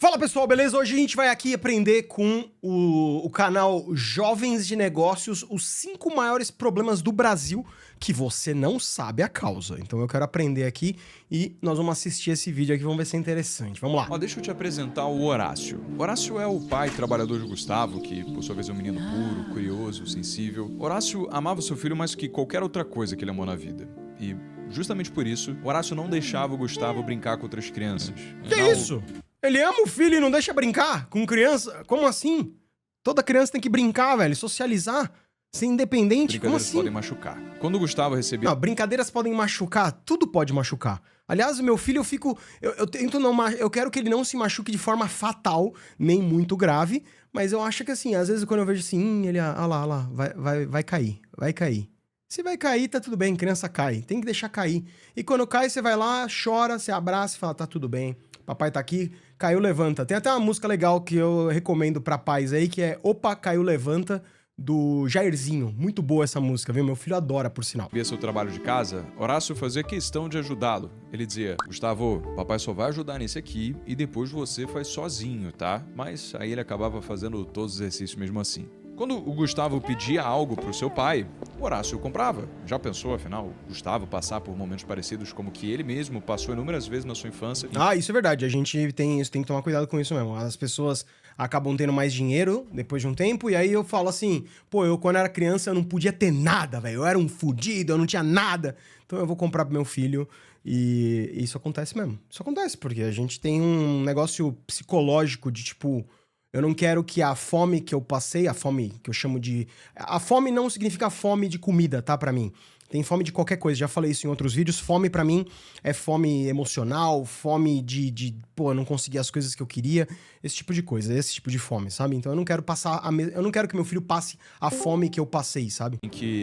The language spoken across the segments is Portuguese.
Fala pessoal, beleza? Hoje a gente vai aqui aprender com o canal Jovens de Negócios os 5 maiores problemas do Brasil que você não sabe a causa. Então eu quero aprender aqui e nós vamos assistir esse vídeo aqui, vamos ver se é interessante. Vamos lá. Ó, deixa eu te apresentar o Horácio. Horácio é o pai trabalhador de Gustavo, que por sua vez é um menino puro, curioso, sensível. Horácio amava seu filho mais que qualquer outra coisa que ele amou na vida. E justamente por isso, Horácio não deixava o Gustavo brincar com outras crianças. Que isso? Ele ama o filho e não deixa brincar com criança? Como assim? Toda criança tem que brincar, velho, socializar, ser independente, como Brincadeiras assim? podem machucar. Quando o Gustavo recebia... Não, brincadeiras podem machucar, tudo pode machucar. Aliás, o meu filho, eu tento não... Eu quero que ele não se machuque de forma fatal, nem muito grave, mas eu acho que assim, às vezes quando eu vejo assim, ele, ah lá, vai cair, vai cair. Se vai cair, tá tudo bem, criança cai, tem que deixar cair. E quando cai, você vai lá, chora, você abraça e fala, tá tudo bem, papai tá aqui, caiu, levanta. Tem até uma música legal que eu recomendo pra pais aí, que é Opa, Caiu, Levanta, do Jairzinho. Muito boa essa música, viu? Meu filho adora, por sinal. Via seu trabalho de casa, Horácio fazia questão de ajudá-lo. Ele dizia, Gustavo, papai só vai ajudar nesse aqui e depois você faz sozinho, tá? Mas aí ele acabava fazendo todos os exercícios mesmo assim. Quando o Gustavo pedia algo pro seu pai, o Horácio comprava. Já pensou, afinal, Gustavo passar por momentos parecidos como que ele mesmo passou inúmeras vezes na sua infância? Ah, isso é verdade. A gente tem que tomar cuidado com isso mesmo. As pessoas acabam tendo mais dinheiro depois de um tempo, e aí eu falo assim, pô, eu quando era criança eu não podia ter nada, velho. Eu era um fudido, eu não tinha nada. Então eu vou comprar pro meu filho e isso acontece mesmo. Isso acontece, porque a gente tem um negócio psicológico de tipo... Eu não quero que a fome que eu passei, a fome que eu chamo de... A fome não significa fome de comida, tá? Pra mim. Tem fome de qualquer coisa, já falei isso em outros vídeos. Fome pra mim é fome emocional, fome pô, eu não consegui as coisas que eu queria. Esse tipo de coisa, esse tipo de fome, sabe? Então eu não quero passar eu não quero que meu filho passe a fome que eu passei, sabe?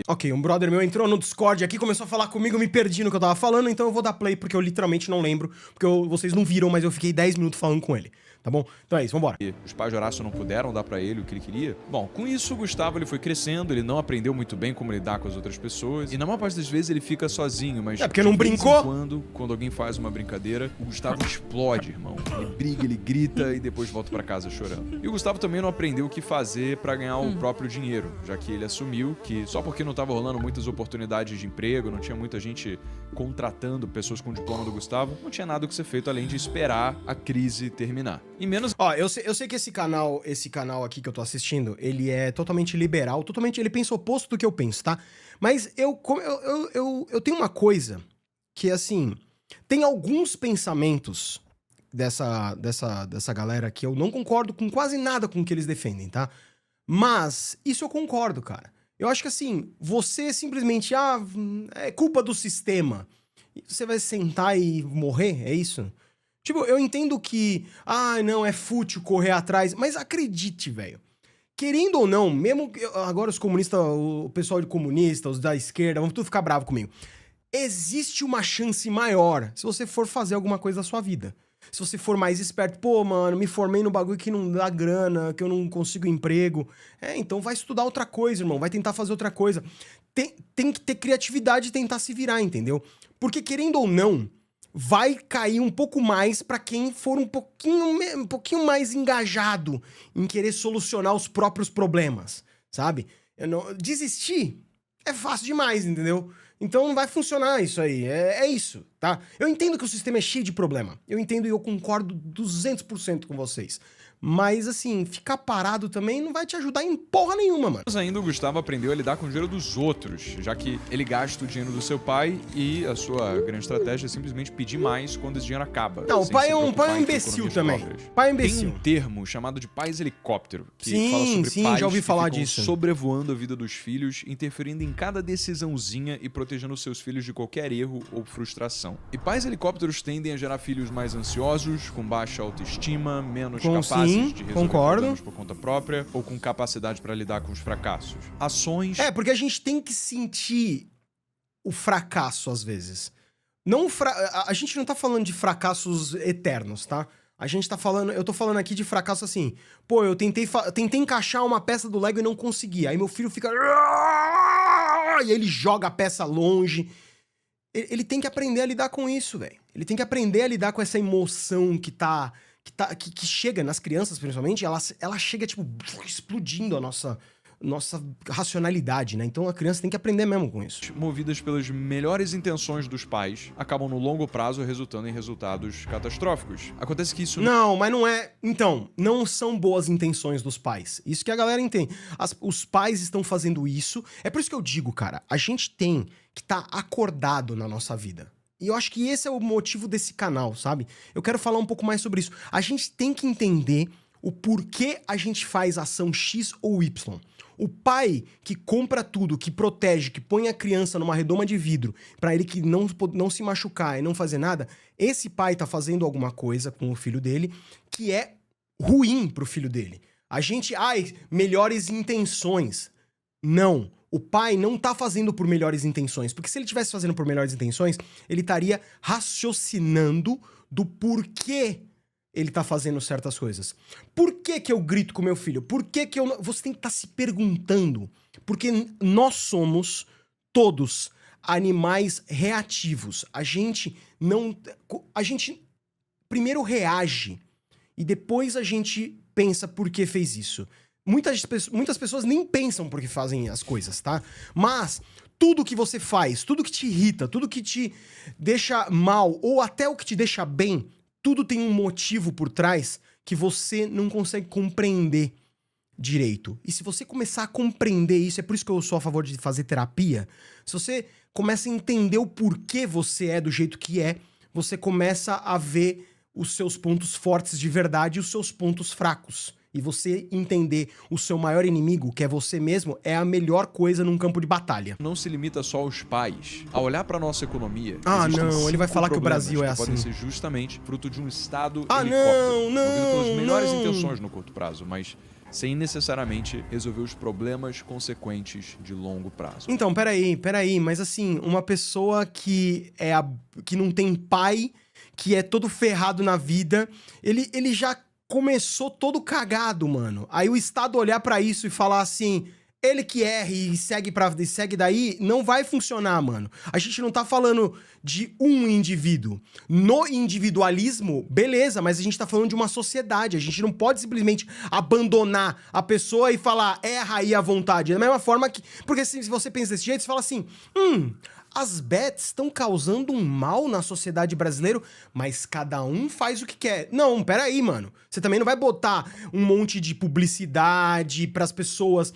Ok, um brother meu entrou no Discord aqui, começou a falar comigo, eu me perdi no que eu tava falando, então eu vou dar play porque eu literalmente não lembro, porque vocês não viram, mas eu fiquei 10 minutos falando com ele. Tá bom? Então é isso, vambora. E os pais de Horácio não puderam dar pra ele o que ele queria. Bom, com isso, o Gustavo ele foi crescendo, ele não aprendeu muito bem como lidar com as outras pessoas. E na maior parte das vezes ele fica sozinho, mas... É porque não brincou? Quando alguém faz uma brincadeira, o Gustavo explode, irmão. Ele briga, ele grita e depois volta pra casa chorando. E o Gustavo também não aprendeu o que fazer pra ganhar o próprio dinheiro, já que ele assumiu que só porque não tava rolando muitas oportunidades de emprego, não tinha muita gente contratando pessoas com o diploma do Gustavo, não tinha nada o que ser feito além de esperar a crise terminar. E menos... Ó, eu sei que esse canal aqui que eu tô assistindo, ele é totalmente liberal, ele pensa o oposto do que eu penso, tá? Mas eu tenho uma coisa que, assim, tem alguns pensamentos dessa galera que eu não concordo com quase nada com o que eles defendem, tá? Mas isso eu concordo, cara. Eu acho que, assim, você simplesmente, é culpa do sistema. E você vai sentar e morrer, é isso? Tipo, eu entendo que, não, é fútil correr atrás, mas acredite, velho. Querendo ou não, mesmo que agora os comunistas, o pessoal de comunista, os da esquerda, vão tudo ficar bravo comigo. Existe uma chance maior se você for fazer alguma coisa da sua vida. Se você for mais esperto, pô, mano, me formei no bagulho que não dá grana, que eu não consigo emprego. Então vai estudar outra coisa, irmão, vai tentar fazer outra coisa. Tem que ter criatividade e tentar se virar, entendeu? Porque querendo ou não, vai cair um pouco mais pra quem for um pouquinho mais engajado em querer solucionar os próprios problemas, sabe? Desistir é fácil demais, entendeu? Então não vai funcionar isso aí, é isso, tá? Eu entendo que o sistema é cheio de problema, eu entendo e eu concordo 200% com vocês. Mas, assim, ficar parado também não vai te ajudar em porra nenhuma, mano. Mas ainda o Gustavo aprendeu a lidar com o dinheiro dos outros, já que ele gasta o dinheiro do seu pai e a sua grande estratégia é simplesmente pedir mais quando esse dinheiro acaba. Não, o pai é um imbecil também. Pai é imbecil. Tem um termo chamado de pais helicóptero, que sim, fala sobre sim, pais já ouvi falar que ficam disso. sobrevoando a vida dos filhos, interferindo em cada decisãozinha e protegendo seus filhos de qualquer erro ou frustração. E pais helicópteros tendem a gerar filhos mais ansiosos, com baixa autoestima, menos capazes de resolver problemas por conta própria ou com capacidade para lidar com os fracassos. Ações... porque a gente tem que sentir o fracasso às vezes. Não a gente não tá falando de fracassos eternos, tá? Eu tô falando aqui de fracasso assim. Pô, eu tentei encaixar uma peça do Lego e não consegui. Aí meu filho fica... E aí ele joga a peça longe. Ele tem que aprender a lidar com isso, velho. Ele tem que aprender a lidar com essa emoção que tá que chega nas crianças, principalmente, ela chega, tipo, explodindo a nossa racionalidade, né? Então a criança tem que aprender mesmo com isso. Movidas pelas melhores intenções dos pais, acabam no longo prazo resultando em resultados catastróficos. Acontece que isso... Não, mas não é... Então, não são boas intenções dos pais. Isso que a galera entende. Os pais estão fazendo isso. É por isso que eu digo, cara, a gente tem que estar acordado na nossa vida. E eu acho que esse é o motivo desse canal, sabe? Eu quero falar um pouco mais sobre isso. A gente tem que entender o porquê a gente faz ação X ou Y. O pai que compra tudo, que protege, que põe a criança numa redoma de vidro pra ele que não se machucar e não fazer nada, esse pai tá fazendo alguma coisa com o filho dele que é ruim pro filho dele. A gente, melhores intenções. Não. O pai não tá fazendo por melhores intenções, porque se ele estivesse fazendo por melhores intenções, ele estaria raciocinando do porquê ele tá fazendo certas coisas. Por que que eu grito com meu filho? Por que que eu não... Você tem que estar se perguntando. Porque nós somos todos animais reativos. A gente primeiro reage e depois a gente pensa por que fez isso. Muitas pessoas nem pensam por que fazem as coisas, tá? Mas tudo que você faz, tudo que te irrita, tudo que te deixa mal ou até o que te deixa bem, tudo tem um motivo por trás que você não consegue compreender direito. E se você começar a compreender isso, é por isso que eu sou a favor de fazer terapia, se você começa a entender o porquê você é do jeito que é, você começa a ver os seus pontos fortes de verdade e os seus pontos fracos. E você entender o seu maior inimigo, que é você mesmo, é a melhor coisa num campo de batalha. Não se limita só aos pais. A olhar pra nossa economia... não, ele vai falar que o Brasil é assim. Podem ser justamente fruto de um estado helicóptero, movido pelas melhores intenções no curto prazo, mas sem necessariamente resolver os problemas consequentes de longo prazo. Então, peraí, mas assim, uma pessoa que não tem pai, que é todo ferrado na vida, ele já começou todo cagado, mano. Aí o Estado olhar pra isso e falar assim, ele que erre e segue daí, não vai funcionar, mano. A gente não tá falando de um indivíduo. No individualismo, beleza, mas a gente tá falando de uma sociedade. A gente não pode simplesmente abandonar a pessoa e falar, erra aí à vontade. Da mesma forma que... Porque se você pensa desse jeito, você fala assim, as bets estão causando um mal na sociedade brasileira, mas cada um faz o que quer. Não, peraí, mano. Você também não vai botar um monte de publicidade para as pessoas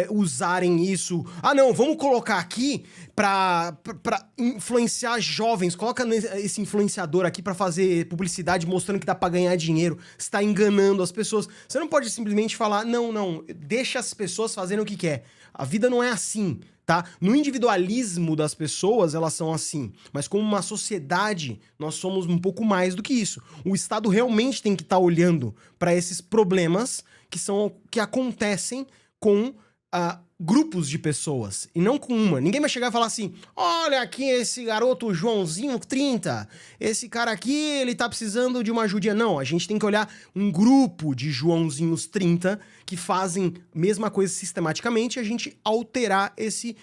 usarem isso. Não, vamos colocar aqui pra influenciar jovens. Coloca esse influenciador aqui pra fazer publicidade mostrando que dá pra ganhar dinheiro. Você tá enganando as pessoas. Você não pode simplesmente falar, não, deixa as pessoas fazerem o que quer. A vida não é assim. Tá? No individualismo das pessoas, elas são assim. Mas como uma sociedade, nós somos um pouco mais do que isso. O Estado realmente tem que estar olhando para esses problemas que acontecem com grupos de pessoas, e não com uma. Ninguém vai chegar e falar assim, olha aqui esse garoto Joãozinho 30, esse cara aqui, ele tá precisando de uma ajudinha. Não, a gente tem que olhar um grupo de Joãozinhos 30 que fazem a mesma coisa sistematicamente e a gente alterar esse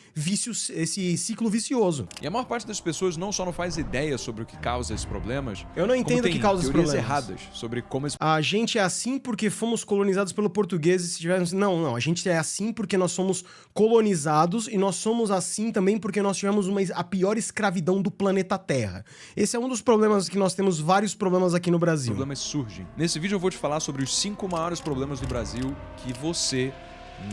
ciclo vicioso. E a maior parte das pessoas não só não faz ideia sobre o que causa esses problemas, eu não entendo o que causa esses problemas. Erradas sobre como a gente é assim porque fomos colonizados pelo português e se tivermos... Não, a gente é assim porque nós somos colonizados e nós somos assim também porque nós tivemos a pior escravidão do planeta Terra. Esse é um dos problemas que nós temos, vários problemas aqui no Brasil. Problemas surgem. Nesse vídeo eu vou te falar sobre os 5 maiores problemas do Brasil que você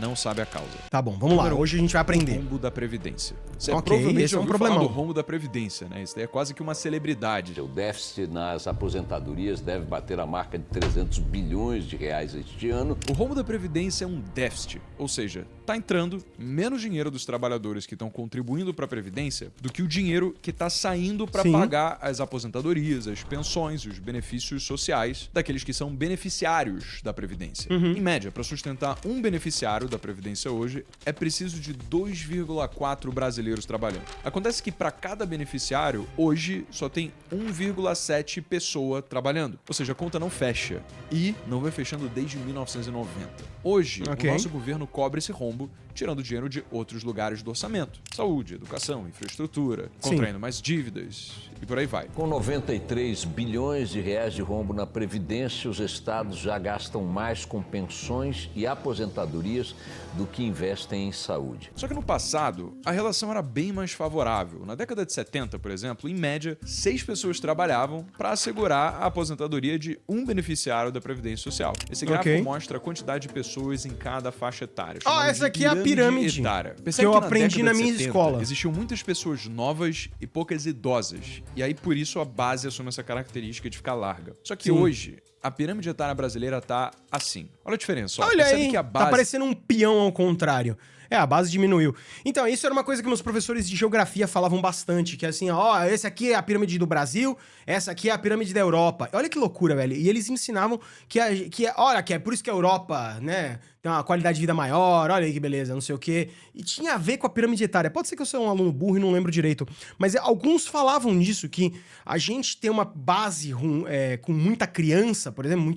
não sabe a causa. Tá bom, vamos lá. Hoje a gente vai aprender. O rombo da Previdência. Você provavelmente esse é um problemão. Do rombo da Previdência, né? Isso daí é quase que uma celebridade. O déficit nas aposentadorias deve bater a marca de 300 bilhões de reais este ano. O rombo da Previdência é um déficit, ou seja, tá entrando menos dinheiro dos trabalhadores que estão contribuindo para a Previdência do que o dinheiro que tá saindo para pagar as aposentadorias, as pensões e os benefícios sociais daqueles que são beneficiários da Previdência. Em média, para sustentar um beneficiário da Previdência hoje, é preciso de 2,4 brasileiros trabalhando. Acontece que para cada beneficiário, hoje só tem 1,7 pessoa trabalhando. Ou seja, a conta não fecha. E não vem fechando desde 1990. Hoje, o nosso governo cobre esse rombo tirando dinheiro de outros lugares do orçamento. Saúde, educação, infraestrutura, contraindo mais dívidas e por aí vai. Com 93 bilhões de reais de rombo na Previdência, os estados já gastam mais com pensões e aposentadorias do que investem em saúde. Só que no passado, a relação era bem mais favorável. Na década de 70, por exemplo, em média, 6 pessoas trabalhavam para assegurar a aposentadoria de um beneficiário da Previdência Social. Esse gráfico mostra a quantidade de pessoas em cada faixa etária. Essa aqui é a pirâmide que eu aprendi na minha escola. Existiam muitas pessoas novas e poucas idosas. E aí, por isso, a base assume essa característica de ficar larga. Só que hoje, a pirâmide etária brasileira tá assim. Olha a diferença. Ó. Olha aí, que a base... tá parecendo um peão ao contrário. A base diminuiu. Então, isso era uma coisa que meus professores de geografia falavam bastante, que assim, esse aqui é a pirâmide do Brasil, essa aqui é a pirâmide da Europa. Olha que loucura, velho. E eles ensinavam que é por isso que a Europa, né, tem uma qualidade de vida maior, olha aí que beleza, não sei o quê. E tinha a ver com a pirâmide etária. Pode ser que eu sou um aluno burro e não lembro direito, mas alguns falavam disso, que a gente ter uma base com muita criança, por exemplo,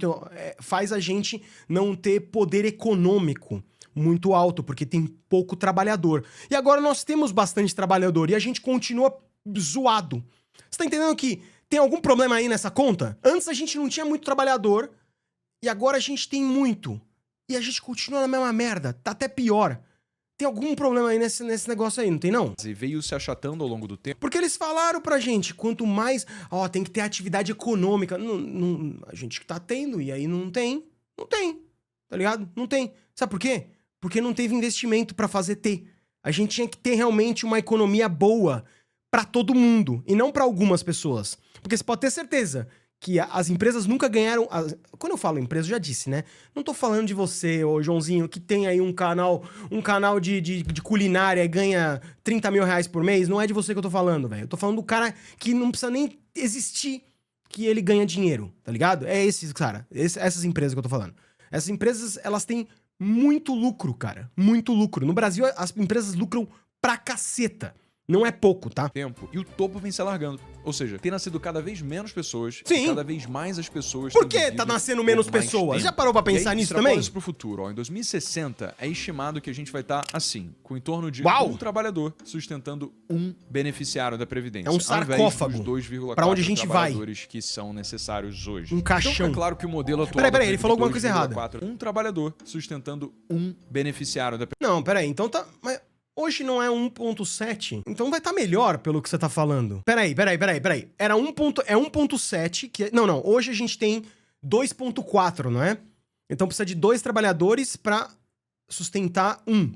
faz a gente não ter poder econômico muito alto, porque tem pouco trabalhador. E agora nós temos bastante trabalhador e a gente continua zoado. Você tá entendendo que tem algum problema aí nessa conta? Antes a gente não tinha muito trabalhador e agora a gente tem muito. E a gente continua na mesma merda, tá até pior. Tem algum problema aí nesse negócio aí, não tem não? E veio se achatando ao longo do tempo. Porque eles falaram pra gente, quanto mais, tem que ter atividade econômica. A gente tá tendo, e aí não tem, tá ligado? Não tem. Sabe por quê? Porque não teve investimento pra fazer ter. A gente tinha que ter realmente uma economia boa pra todo mundo, e não pra algumas pessoas. Porque você pode ter certeza que as empresas nunca ganharam... Quando eu falo empresa, eu já disse, né? Não tô falando de você, ô Joãozinho, que tem aí um canal de culinária e ganha 30 mil reais por mês. Não é de você que eu tô falando, velho. Eu tô falando do cara que não precisa nem existir que ele ganha dinheiro, tá ligado? É esses, cara. Essas empresas que eu tô falando. Essas empresas, elas têm muito lucro, cara. Muito lucro. No Brasil, as empresas lucram pra caceta. Não é pouco, tá? Tempo. E o topo vem se alargando. Ou seja, tem nascido cada vez menos pessoas. Sim. E cada vez mais as pessoas... Por que tá nascendo menos pessoas? Já parou pra pensar nisso também? Isso pro futuro. Ó, em 2060, é estimado que a gente vai estar assim, com em torno de um trabalhador sustentando um beneficiário da Previdência. É um sarcófago. 2,4 pra onde a gente vai? Que são necessários hoje. Um caixão. Então, é claro que o modelo atual... Peraí, ele falou alguma coisa errada. Um trabalhador sustentando um beneficiário da Previdência. Não, peraí, então tá... Mas hoje não é 1.7, então vai estar melhor pelo que você tá falando. Peraí. Era 1.7 que... Não, hoje a gente tem 2.4, não é? Então precisa de 2 trabalhadores pra sustentar um.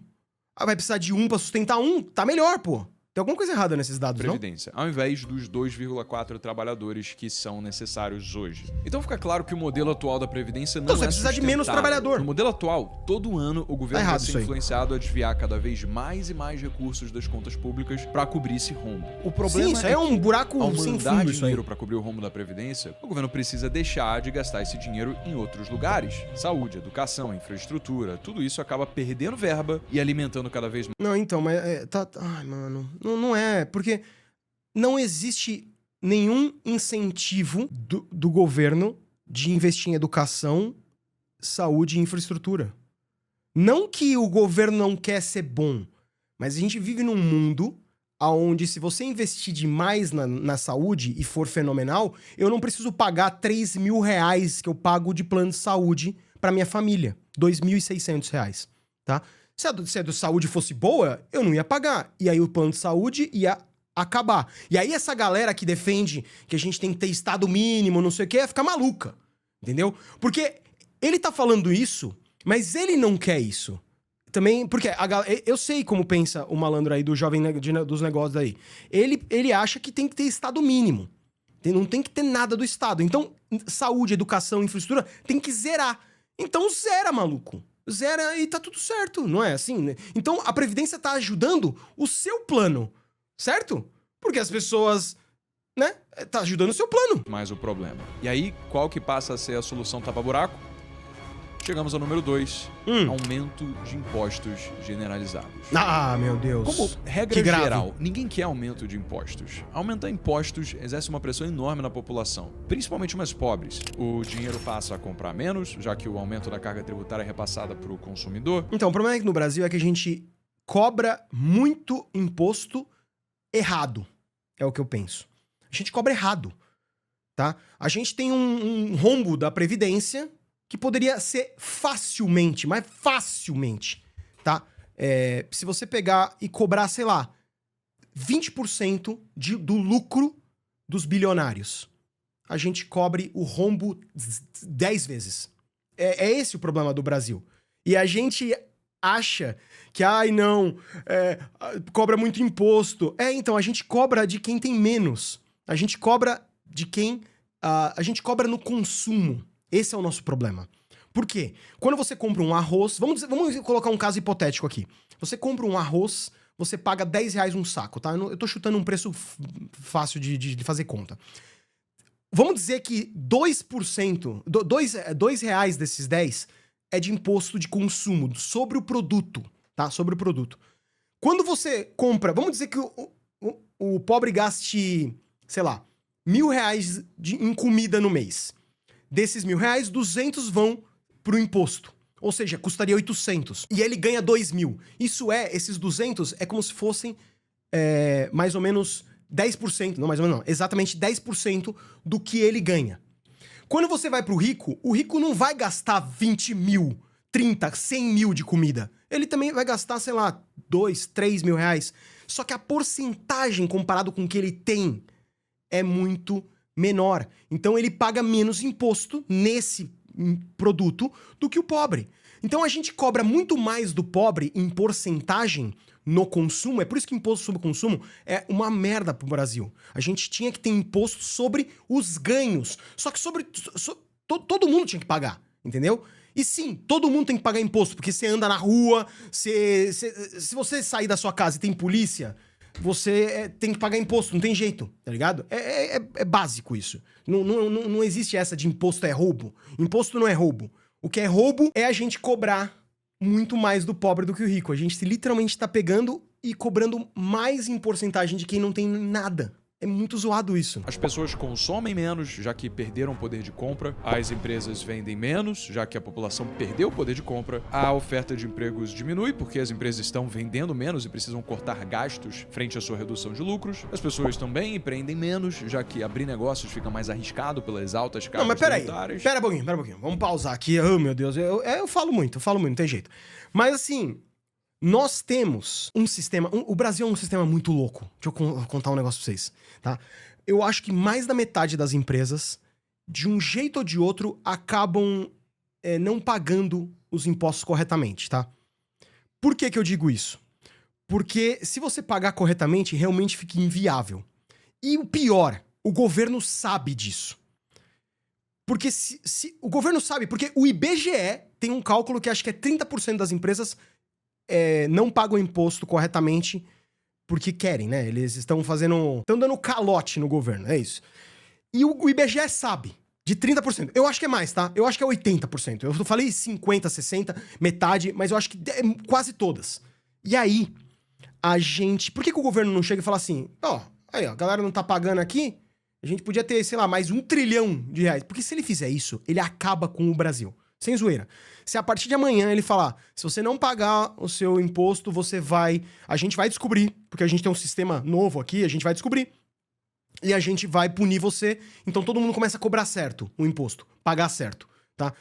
Vai precisar de um pra sustentar um? Tá melhor, pô. Tem alguma coisa errada nesses dados, Previdência, ao invés dos 2,4 trabalhadores que são necessários hoje. Então fica claro que o modelo atual da Previdência não você precisa de menos trabalhador. No modelo atual, todo ano o governo vai ser influenciado a desviar cada vez mais e mais recursos das contas públicas para cobrir esse rombo. O problema Sim, isso é um buraco sem fundo. Ao mandar dinheiro para cobrir o rombo da Previdência, o governo precisa deixar de gastar esse dinheiro em outros lugares. Saúde, educação, infraestrutura, tudo isso acaba perdendo verba e alimentando cada vez mais. Não, então, mas... Ai, mano... Não é, porque não existe nenhum incentivo do governo de investir em educação, saúde e infraestrutura. Não que o governo não quer ser bom, mas a gente vive num mundo onde se você investir demais na saúde e for fenomenal, eu não preciso pagar 3 mil reais que eu pago de plano de saúde pra minha família. 2.600 reais, tá? Se a do saúde fosse boa, eu não ia pagar. E aí o plano de saúde ia acabar. E aí essa galera que defende que a gente tem que ter estado mínimo, não sei o que, ia ficar maluca. Entendeu? Porque ele tá falando isso, mas ele não quer isso. Também, porque eu sei como pensa o malandro aí do jovem dos negócios aí. Ele acha que tem que ter estado mínimo. Não tem que ter nada do estado. Então, saúde, educação, infraestrutura, tem que zerar. Então zera, maluco. Zera e tá tudo certo, não é assim? Né? Então a Previdência tá ajudando o seu plano, certo? Porque as pessoas, né, tá ajudando o seu plano. Mais o problema. E aí, qual que passa a ser a solução tapa-buraco? Chegamos ao número 2, aumento de impostos generalizados. Ah, meu Deus. Como regra geral, ninguém quer aumento de impostos. Aumentar impostos exerce uma pressão enorme na população, principalmente mais pobres. O dinheiro passa a comprar menos, já que o aumento da carga tributária é repassada para o consumidor. Então, o problema é que no Brasil é que a gente cobra muito imposto errado. É o que eu penso. A gente cobra errado, tá? A gente tem um rombo da Previdência que poderia ser facilmente, mas facilmente, tá? Se você pegar e cobrar, sei lá, 20% do lucro dos bilionários, a gente cobre o rombo 10 vezes. É esse o problema do Brasil. E a gente acha que, cobra muito imposto. Então, a gente cobra de quem tem menos. A gente cobra de quem... a gente cobra no consumo. Esse é o nosso problema. Por quê? Quando você compra um arroz... Vamos colocar um caso hipotético aqui. Você compra um arroz, você paga R$10 um saco, tá? Eu tô chutando um preço fácil de fazer conta. Vamos dizer que 2%, R$2 desses 10 é de imposto de consumo sobre o produto, tá? Sobre o produto. Quando você compra, vamos dizer que o pobre gaste, sei lá, R$1.000 em comida no mês. Desses R$1.000, 200 vão pro imposto. Ou seja, custaria 800. E ele ganha 2.000. Esses 200 é como se fossem mais ou menos 10%, não mais ou menos não, exatamente 10% do que ele ganha. Quando você vai pro rico, o rico não vai gastar 20 mil, 30, 100 mil de comida. Ele também vai gastar, sei lá, 2, 3 mil reais. Só que a porcentagem comparado com o que ele tem é muito menor. Então ele paga menos imposto nesse produto do que o pobre. Então a gente cobra muito mais do pobre em porcentagem no consumo. É por isso que imposto sobre o consumo é uma merda pro Brasil. A gente tinha que ter imposto sobre os ganhos. Só que todo mundo tinha que pagar, entendeu? E sim, todo mundo tem que pagar imposto, porque você anda na rua, se você sair da sua casa e tem polícia, você tem que pagar imposto, não tem jeito, tá ligado? É básico isso. Não existe essa de imposto é roubo. Imposto não é roubo. O que é roubo é a gente cobrar muito mais do pobre do que o rico. A gente literalmente tá pegando e cobrando mais em porcentagem de quem não tem nada. É muito zoado isso. As pessoas consomem menos, já que perderam o poder de compra. As empresas vendem menos, já que a população perdeu o poder de compra. A oferta de empregos diminui, porque as empresas estão vendendo menos e precisam cortar gastos frente à sua redução de lucros. As pessoas também empreendem menos, já que abrir negócios fica mais arriscado pelas altas cargas tributárias. Pera um pouquinho. Vamos pausar aqui. Oh, meu Deus. Eu falo muito, não tem jeito. Mas assim... Nós temos um sistema... o Brasil é um sistema muito louco. Deixa eu contar um negócio pra vocês, tá? Eu acho que mais da metade das empresas, de um jeito ou de outro, acabam não pagando os impostos corretamente, tá? Por que eu digo isso? Porque se você pagar corretamente, realmente fica inviável. E o pior, o governo sabe disso. Porque o governo sabe, porque o IBGE tem um cálculo que acho que é 30% das empresas... não pagam imposto corretamente porque querem, né? Eles estão dando calote no governo, é isso. E o IBGE sabe, de 30%. Eu acho que é mais, tá? Eu acho que é 80%. Eu falei 50%, 60%, metade, mas eu acho que é quase todas. E aí, por que o governo não chega e fala assim, a galera não tá pagando aqui, a gente podia ter, sei lá, mais R$1 trilhão. Porque se ele fizer isso, ele acaba com o Brasil. Sem zoeira. Se a partir de amanhã ele falar, se você não pagar o seu imposto, a gente vai descobrir, porque a gente tem um sistema novo aqui, a gente vai descobrir. E a gente vai punir você. Então todo mundo começa a cobrar certo o imposto, pagar certo, tá?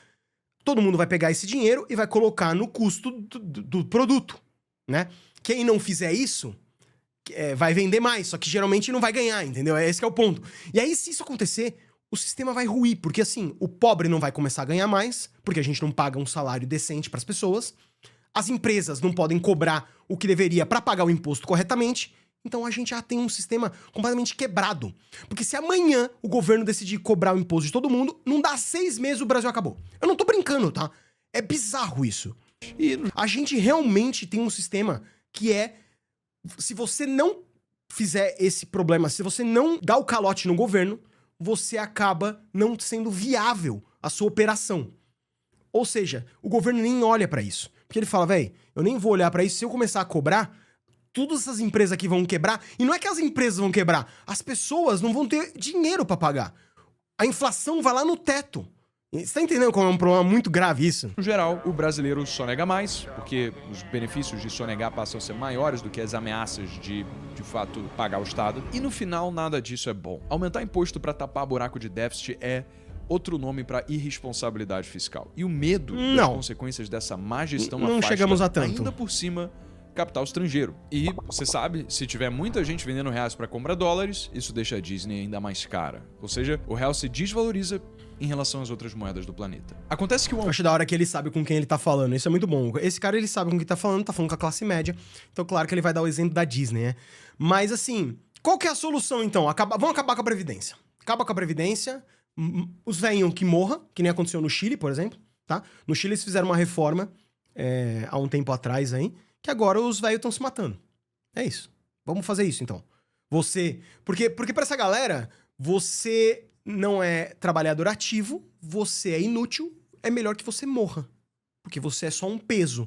Todo mundo vai pegar esse dinheiro e vai colocar no custo do produto, né? Quem não fizer isso, vai vender mais, só que geralmente não vai ganhar, entendeu? Esse que é o ponto. E aí, se isso acontecer... o sistema vai ruir, porque assim, o pobre não vai começar a ganhar mais, porque a gente não paga um salário decente para as pessoas, as empresas não podem cobrar o que deveria para pagar o imposto corretamente, então a gente já tem um sistema completamente quebrado. Porque se amanhã o governo decidir cobrar o imposto de todo mundo, não dá 6 meses o Brasil acabou. Eu não tô brincando, tá? É bizarro isso. E a gente realmente tem um sistema que se você não fizer esse problema, se você não dá o calote no governo, você acaba não sendo viável a sua operação. Ou seja, o governo nem olha pra isso. Porque ele fala, eu nem vou olhar pra isso, se eu começar a cobrar, todas essas empresas aqui vão quebrar. E não é que as empresas vão quebrar, as pessoas não vão ter dinheiro pra pagar. A inflação vai lá no teto. Você tá entendendo como é um problema muito grave isso? No geral, o brasileiro sonega mais, porque os benefícios de sonegar passam a ser maiores do que as ameaças de fato, pagar o Estado. E no final, nada disso é bom. Aumentar imposto para tapar buraco de déficit é outro nome para irresponsabilidade fiscal. E o medo das consequências dessa má gestão não chegamos a tanto. Ainda por cima, capital estrangeiro. E, você sabe, se tiver muita gente vendendo reais para comprar dólares, isso deixa a Disney ainda mais cara. Ou seja, o real se desvaloriza em relação às outras moedas do planeta. Acontece que o... Eu acho da hora que ele sabe com quem ele tá falando, isso é muito bom. Esse cara, ele sabe com quem tá falando com a classe média, então claro que ele vai dar o exemplo da Disney, né? Mas assim, qual que é a solução então? Vamos acabar com a Previdência. Acaba com a Previdência, os velhinhos que morram, que nem aconteceu no Chile, por exemplo, tá? No Chile eles fizeram uma reforma há um tempo atrás aí, que agora os velhos estão se matando. É isso. Vamos fazer isso então. Porque pra essa galera, você não é trabalhador ativo, você é inútil, é melhor que você morra. Porque você é só um peso.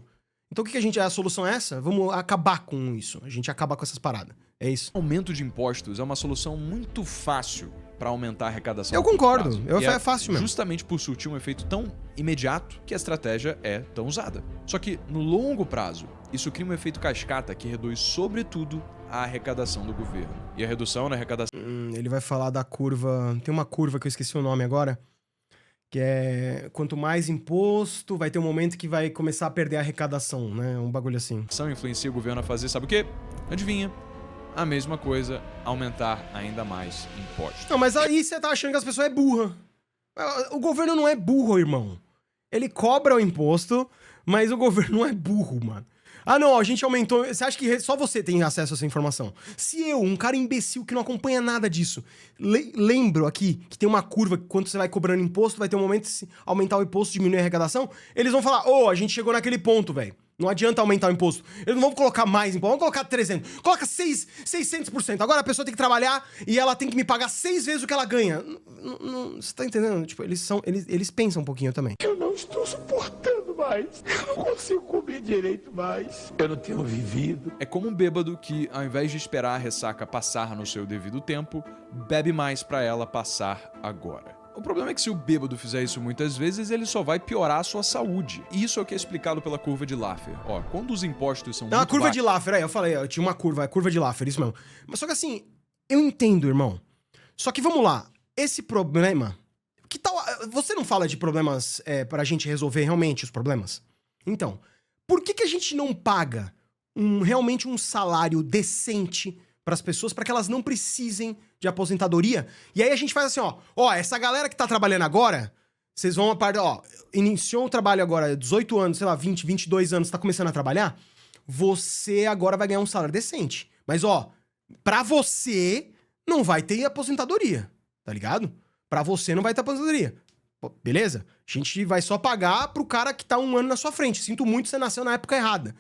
Então a solução é essa? Vamos acabar com isso. A gente acaba com essas paradas. É isso. Aumento de impostos é uma solução muito fácil para aumentar a arrecadação. Eu concordo. É fácil mesmo. Justamente por surtir um efeito tão imediato que a estratégia é tão usada. Só que, no longo prazo, isso cria um efeito cascata que reduz, sobretudo, a arrecadação do governo. E a redução na arrecadação... Ele vai falar da curva... Tem uma curva que eu esqueci o nome agora, que é... Quanto mais imposto, vai ter um momento que vai começar a perder a arrecadação, né? Um bagulho assim. Influencia o governo a fazer, sabe o quê? Adivinha? A mesma coisa, aumentar ainda mais impostos. Não, mas aí você tá achando que as pessoas é burra. O governo não é burro, irmão. Ele cobra o imposto, mas o governo não é burro, mano. Ah, não, a gente aumentou... Você acha que só você tem acesso a essa informação? Se eu, um cara imbecil que não acompanha nada disso, lembro aqui que tem uma curva que quando você vai cobrando imposto, vai ter um momento de aumentar o imposto, diminuir a arrecadação, eles vão falar, a gente chegou naquele ponto, velho. Não adianta aumentar o imposto. Eles não vão colocar mais imposto, vão colocar 300. Coloca 600%. Agora a pessoa tem que trabalhar e ela tem que me pagar 6 vezes o que ela ganha. Você tá entendendo? Tipo, eles pensam um pouquinho também. Eu não estou suportando mais. Eu não consigo comer direito mais. Eu não tenho vivido. É como um bêbado que, ao invés de esperar a ressaca passar no seu devido tempo, bebe mais pra ela passar agora. O problema é que se o bêbado fizer isso muitas vezes, ele só vai piorar a sua saúde. E isso é o que é explicado pela curva de Laffer. Quando os impostos são muito a curva de Laffer, eu falei, eu tinha uma curva, a curva de Laffer, isso mesmo. Mas só que assim, eu entendo, irmão. Só que vamos lá, esse problema... Que tal... Você não fala de problemas pra gente resolver realmente os problemas? Então, por que a gente não paga realmente um salário decente para as pessoas, para que elas não precisem de aposentadoria? E aí a gente faz assim, essa galera que tá trabalhando agora, vocês vão iniciou o trabalho agora, 18 anos, sei lá, 20, 22 anos, tá começando a trabalhar, você agora vai ganhar um salário decente. Mas pra você não vai ter aposentadoria, tá ligado? Pra você não vai ter aposentadoria. Beleza? A gente vai só pagar pro cara que tá um ano na sua frente. Sinto muito, você nasceu na época errada.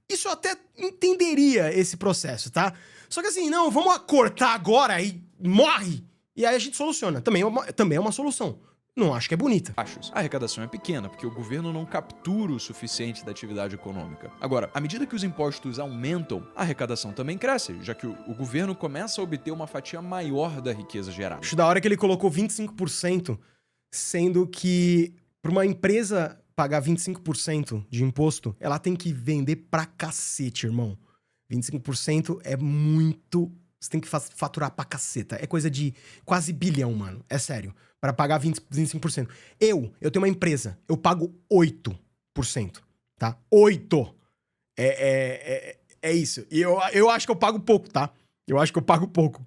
Isso eu até entenderia esse processo, tá? Só que assim, não, vamos cortar agora e morre! E aí a gente soluciona. Também é uma solução. Não acho que é bonita. A arrecadação é pequena, porque o governo não captura o suficiente da atividade econômica. Agora, à medida que os impostos aumentam, a arrecadação também cresce, já que o governo começa a obter uma fatia maior da riqueza gerada. Acho da hora que ele colocou 25%, sendo que para uma empresa pagar 25% de imposto, ela tem que vender pra cacete, irmão. 25% é muito... Você tem que faturar pra caceta. É coisa de quase bilhão, mano. É sério. Pra pagar 25%. Eu tenho uma empresa. Eu pago 8%. Tá? 8%. É isso. E eu acho que eu pago pouco, tá? Eu acho que eu pago pouco.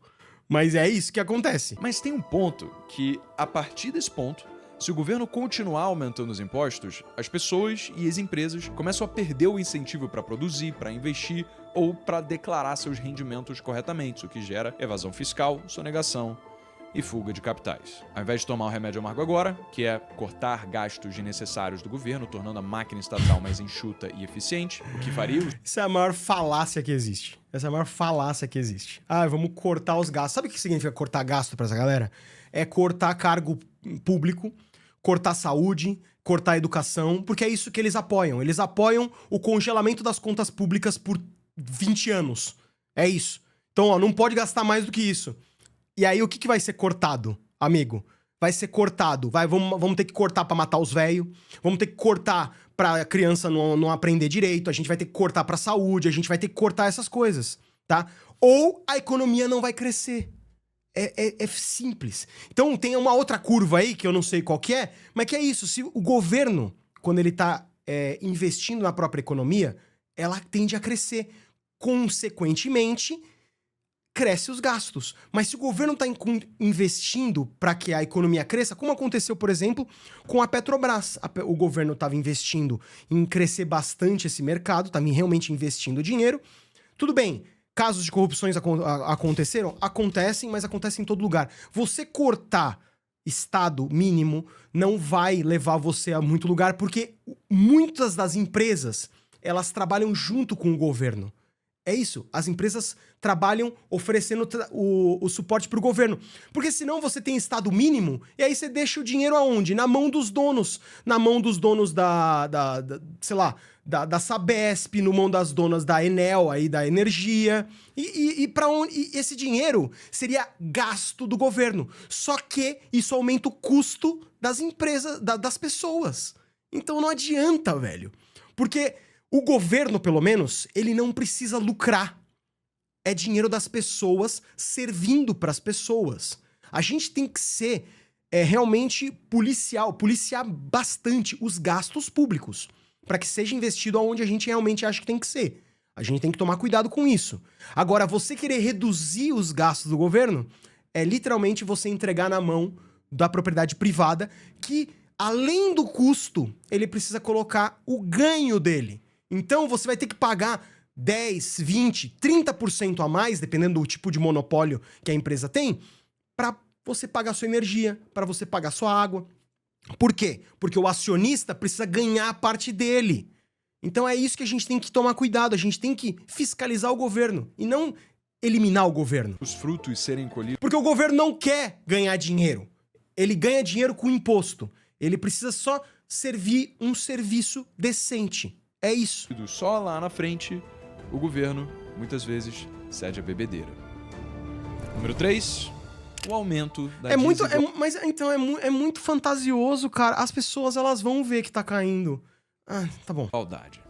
Mas é isso que acontece. Mas tem um ponto que, a partir desse ponto, se o governo continuar aumentando os impostos, as pessoas e as empresas começam a perder o incentivo para produzir, para investir ou para declarar seus rendimentos corretamente, o que gera evasão fiscal, sonegação e fuga de capitais. Ao invés de tomar o remédio amargo agora, que é cortar gastos desnecessários do governo, tornando a máquina estatal mais enxuta e eficiente, o que faria... Essa é a maior falácia que existe. Vamos cortar os gastos. Sabe o que significa cortar gasto pra essa galera? É cortar cargo público, cortar saúde, cortar educação, porque é isso que eles apoiam. Eles apoiam o congelamento das contas públicas por 20 anos. É isso. Então, não pode gastar mais do que isso. E aí, o que vai ser cortado, amigo? vai ser cortado. Vamos ter que cortar pra matar os velhos, vamos ter que cortar pra criança não aprender direito, a gente vai ter que cortar pra saúde, a gente vai ter que cortar essas coisas, tá? Ou a economia não vai crescer. É simples. Então tem uma outra curva aí, que eu não sei qual que é, mas que é isso. Se o governo, quando ele tá investindo na própria economia, ela tende a crescer. Consequentemente, cresce os gastos. Mas se o governo está investindo para que a economia cresça, como aconteceu, por exemplo, com a Petrobras. O governo estava investindo em crescer bastante esse mercado, estava realmente investindo dinheiro. Tudo bem, casos de corrupções aconteceram? Acontecem, mas acontecem em todo lugar. Você cortar Estado mínimo não vai levar você a muito lugar, porque muitas das empresas, elas trabalham junto com o governo. É isso, as empresas trabalham oferecendo o suporte para o governo. Porque senão você tem Estado mínimo, e aí você deixa o dinheiro aonde? Na mão dos donos. Na mão dos donos sei lá, da Sabesp, no mão das donas da Enel, aí da energia. E para onde? E esse dinheiro seria gasto do governo. Só que isso aumenta o custo das empresas, das pessoas. Então não adianta, velho. Porque o governo, pelo menos, ele não precisa lucrar. É dinheiro das pessoas servindo para as pessoas. A gente tem que ser realmente policiar bastante os gastos públicos, para que seja investido aonde a gente realmente acha que tem que ser. A gente tem que tomar cuidado com isso. Agora, você querer reduzir os gastos do governo é literalmente você entregar na mão da propriedade privada, que, além do custo, ele precisa colocar o ganho dele. Então, você vai ter que pagar 10, 20, 30% a mais, dependendo do tipo de monopólio que a empresa tem, para você pagar sua energia, para você pagar sua água. Por quê? Porque o acionista precisa ganhar a parte dele. Então é isso que a gente tem que tomar cuidado, a gente tem que fiscalizar o governo e não eliminar o governo. Os frutos serem colhidos. Porque o governo não quer ganhar dinheiro. Ele ganha dinheiro com imposto. Ele precisa só servir um serviço decente. É isso. Só lá na frente, o governo, muitas vezes, cede a bebedeira. Número 3, o aumento da Mas então é muito fantasioso, cara. As pessoas, elas vão ver que tá caindo. Ah, tá bom. desigualdade.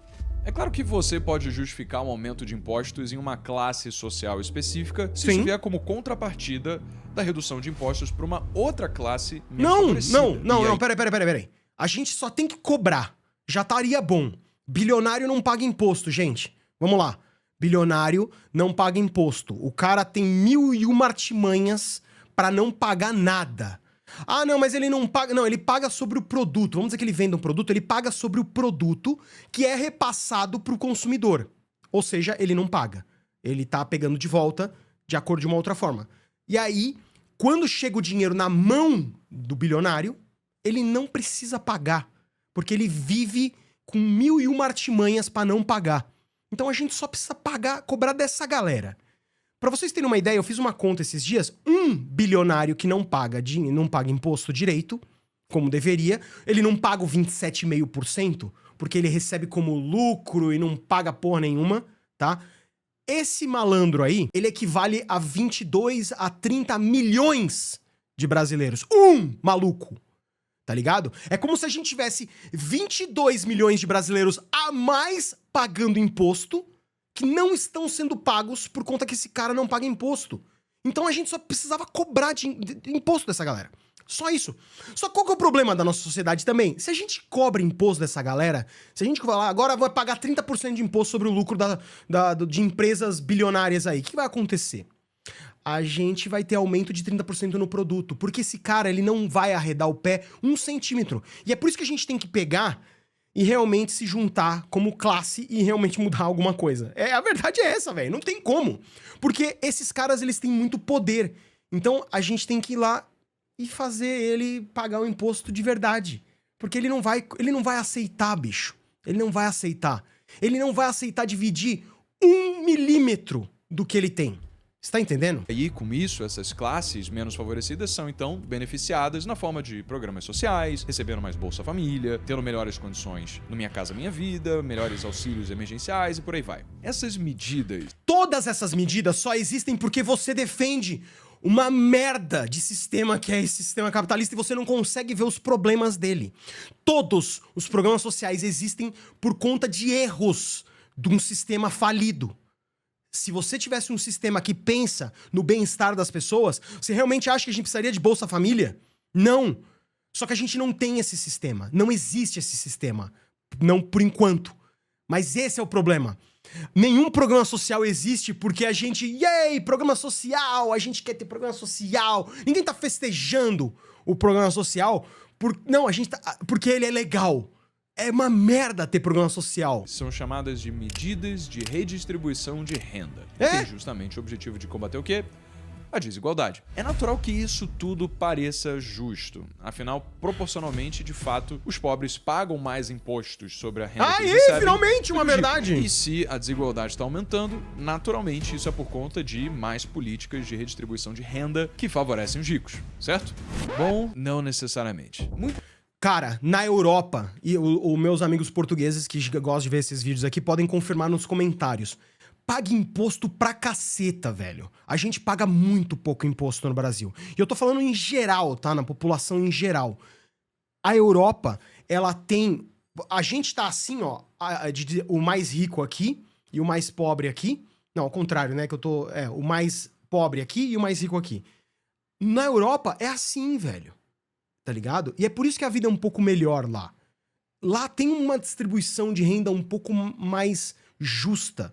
É claro que você pode justificar um aumento de impostos em uma classe social específica se isso vier como contrapartida da redução de impostos para uma outra classe menos favorecida. Não, peraí. A gente só tem que cobrar. Já estaria bom. Bilionário não paga imposto, gente. Vamos lá. Bilionário não paga imposto. O cara tem 1001 artimanhas pra não pagar nada. Ah, não, mas ele não paga... Não, ele paga sobre o produto. Vamos dizer que ele vende um produto, ele paga sobre o produto que é repassado pro consumidor. Ou seja, ele não paga. Ele tá pegando de volta de acordo de uma outra forma. E aí, quando chega o dinheiro na mão do bilionário, ele não precisa pagar. Porque ele vive com 1001 artimanhas pra não pagar. Então a gente só precisa cobrar dessa galera. Pra vocês terem uma ideia, eu fiz uma conta esses dias. Um bilionário que não paga imposto direito, como deveria, ele não paga o 27,5%, porque ele recebe como lucro e não paga porra nenhuma, tá? Esse malandro aí, ele equivale a 22 a 30 milhões de brasileiros. Um maluco! Tá ligado? É como se a gente tivesse 22 milhões de brasileiros a mais pagando imposto que não estão sendo pagos por conta que esse cara não paga imposto. Então a gente só precisava cobrar de imposto dessa galera. Só isso. Só qual que é o problema da nossa sociedade também? Se a gente cobra imposto dessa galera, se a gente falar, agora vai pagar 30% de imposto sobre o lucro de empresas bilionárias aí, o que vai acontecer? A gente vai ter aumento de 30% no produto, porque esse cara, ele não vai arredar o pé 1 centímetro. E é por isso que a gente tem que pegar e realmente se juntar como classe e realmente mudar alguma coisa. A verdade é essa, velho, não tem como. Porque esses caras, eles têm muito poder. Então, a gente tem que ir lá e fazer ele pagar o imposto de verdade. Porque ele não vai aceitar, bicho. Ele não vai aceitar. Ele não vai aceitar dividir 1 milímetro do que ele tem. Você tá entendendo? E com isso, essas classes menos favorecidas são, então, beneficiadas na forma de programas sociais, recebendo mais Bolsa Família, tendo melhores condições no Minha Casa Minha Vida, melhores auxílios emergenciais e por aí vai. Essas medidas... Todas essas medidas só existem porque você defende uma merda de sistema que é esse sistema capitalista e você não consegue ver os problemas dele. Todos os programas sociais existem por conta de erros de um sistema falido. Se você tivesse um sistema que pensa no bem-estar das pessoas, você realmente acha que a gente precisaria de Bolsa Família? Não. Só que a gente não tem esse sistema. Não existe esse sistema. Não por enquanto. Mas esse é o problema. Nenhum programa social existe porque a gente... Yay, programa social! A gente quer ter programa social. Ninguém tá festejando o programa social. Não, a gente tá... Porque ele é legal. É uma merda ter programa social. São chamadas de medidas de redistribuição de renda. É? Tem justamente o objetivo de combater o quê? A desigualdade. É natural que isso tudo pareça justo. Afinal, proporcionalmente, de fato, os pobres pagam mais impostos sobre a renda que eles recebem. Finalmente uma verdade! E se a desigualdade está aumentando, naturalmente isso é por conta de mais políticas de redistribuição de renda que favorecem os ricos, certo? Bom, não necessariamente. Cara, na Europa, e os meus amigos portugueses que gostam de ver esses vídeos aqui podem confirmar nos comentários. Paga imposto pra caceta, velho. A gente paga muito pouco imposto no Brasil. E eu tô falando em geral, tá? Na população em geral. A Europa, ela tem... A gente tá assim, ó, o mais rico aqui e o mais pobre aqui. Não, ao contrário, né? Que eu tô... o mais pobre aqui e o mais rico aqui. Na Europa é assim, velho. Tá ligado? E é por isso que a vida é um pouco melhor lá. Lá tem uma distribuição de renda um pouco mais justa.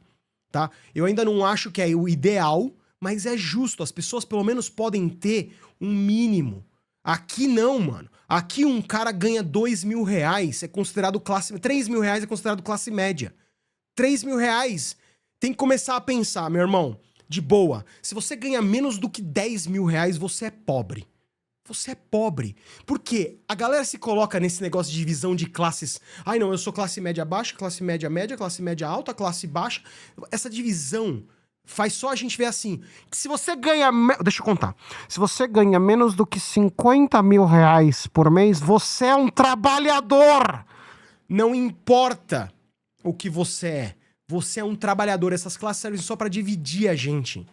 Tá? Eu ainda não acho que é o ideal, mas é justo. As pessoas pelo menos podem ter um mínimo. Aqui não, mano. Aqui um cara ganha 2 mil reais, é considerado classe... 3 mil reais é considerado classe média. 3 mil reais tem que começar a pensar, meu irmão, de boa. Se você ganha menos do que 10 mil reais, você é pobre. Você é pobre. Por quê? A galera se coloca nesse negócio de divisão de classes. Ai, não, eu sou classe média baixa, classe média média, classe média alta, classe baixa. Essa divisão faz só a gente ver assim. Que se você ganha... Deixa eu contar. Se você ganha menos do que 50 mil reais por mês, você é um trabalhador. Não importa o que você é. Você é um trabalhador. Essas classes servem só pra dividir a gente.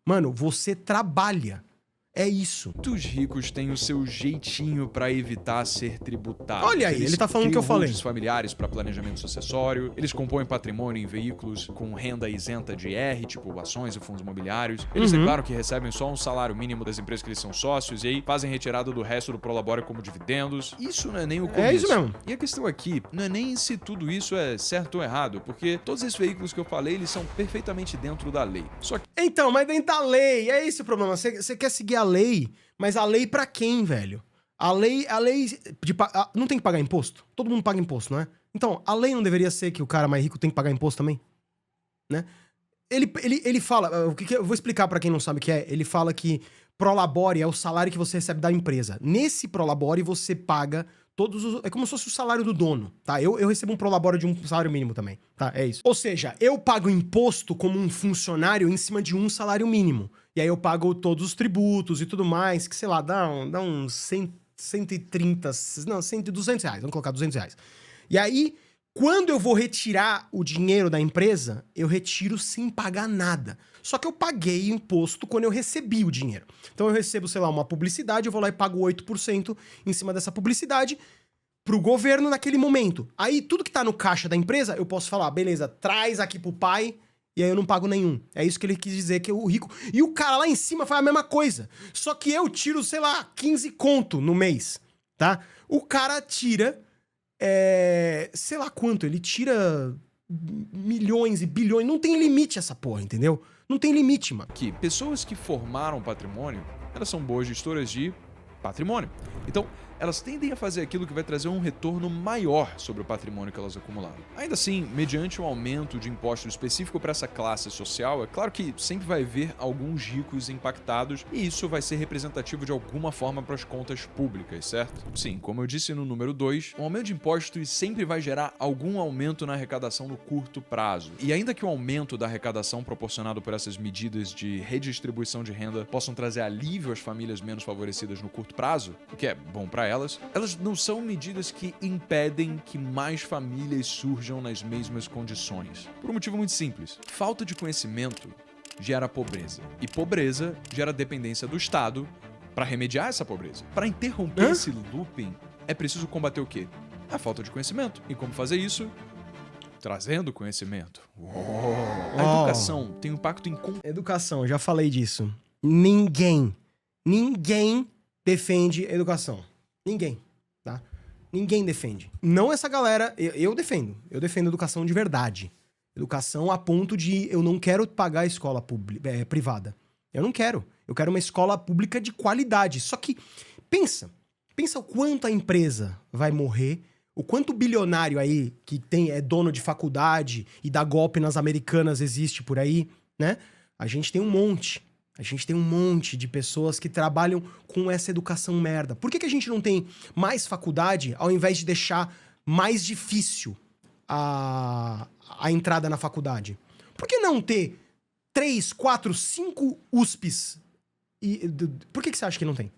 Mano, você trabalha. É isso. Muitos ricos têm o seu jeitinho pra evitar ser tributado. Olha aí, ele tá falando o que eu falei. Eles criam familiares pra planejamento sucessório, eles compõem patrimônio em veículos com renda isenta de IR, tipo ações e fundos imobiliários. Eles, é claro, que recebem só um salário mínimo das empresas que eles são sócios e aí fazem retirada do resto do prolabore como dividendos. Isso não é nem o começo. É isso mesmo. E a questão aqui não é nem se tudo isso é certo ou errado, porque todos esses veículos que eu falei, eles são perfeitamente dentro da lei. Só que... Então, mas dentro da lei, é esse o problema. Você quer seguir a lei, mas a lei pra quem, velho? A lei não tem que pagar imposto? Todo mundo paga imposto, não é? Então, a lei não deveria ser que o cara mais rico tem que pagar imposto também? Né? Ele fala, eu vou explicar pra quem não sabe o que é. Ele fala que prolabore é o salário que você recebe da empresa. Nesse prolabore você paga é como se fosse o salário do dono, tá? Eu recebo um prolabore de um salário mínimo também, tá? É isso. Ou seja, eu pago imposto como um funcionário em cima de um salário mínimo. E aí eu pago todos os tributos e tudo mais, que sei lá, dá uns 130, não, 200 reais, vamos colocar 200 reais. E aí, quando eu vou retirar o dinheiro da empresa, eu retiro sem pagar nada. Só que eu paguei imposto quando eu recebi o dinheiro. Então eu recebo, sei lá, uma publicidade, eu vou lá e pago 8% em cima dessa publicidade pro governo naquele momento. Aí tudo que tá no caixa da empresa, eu posso falar, beleza, traz aqui pro pai, e aí eu não pago nenhum. É isso que ele quis dizer, que o rico... E o cara lá em cima faz a mesma coisa. Só que eu tiro, sei lá, 15 conto no mês, tá? O cara tira, sei lá quanto, ele tira milhões e bilhões, não tem limite essa porra, entendeu? Não tem limite, mano. Que pessoas que formaram patrimônio, elas são boas gestoras de patrimônio. Então, elas tendem a fazer aquilo que vai trazer um retorno maior sobre o patrimônio que elas acumularam. Ainda assim, mediante um aumento de imposto específico para essa classe social, é claro que sempre vai haver alguns ricos impactados e isso vai ser representativo de alguma forma para as contas públicas, certo? Sim, como eu disse no número 2, o aumento de impostos sempre vai gerar algum aumento na arrecadação no curto prazo. E ainda que o aumento da arrecadação proporcionado por essas medidas de redistribuição de renda possam trazer alívio às famílias menos favorecidas no curto prazo, o que é bom para elas não são medidas que impedem que mais famílias surjam nas mesmas condições. Por um motivo muito simples. Falta de conhecimento gera pobreza. E pobreza gera dependência do Estado para remediar essa pobreza. Para interromper esse looping, é preciso combater o quê? A falta de conhecimento. E como fazer isso? Trazendo conhecimento. A educação tem um impacto Educação, já falei disso. Ninguém defende educação. Ninguém, tá? Ninguém defende. Não essa galera, eu defendo. Eu defendo educação de verdade. Educação a ponto de eu não quero pagar escola privada. Eu não quero. Eu quero uma escola pública de qualidade. Só que, pensa o quanto a empresa vai morrer, o quanto bilionário aí que é dono de faculdade e dá golpe nas americanas existe por aí, né? A gente tem um monte. A gente tem um monte de pessoas que trabalham com essa educação merda. Por que a gente não tem mais faculdade ao invés de deixar mais difícil a entrada na faculdade? Por que não ter 3, 4, 5 USPs? Por que você acha que não tem?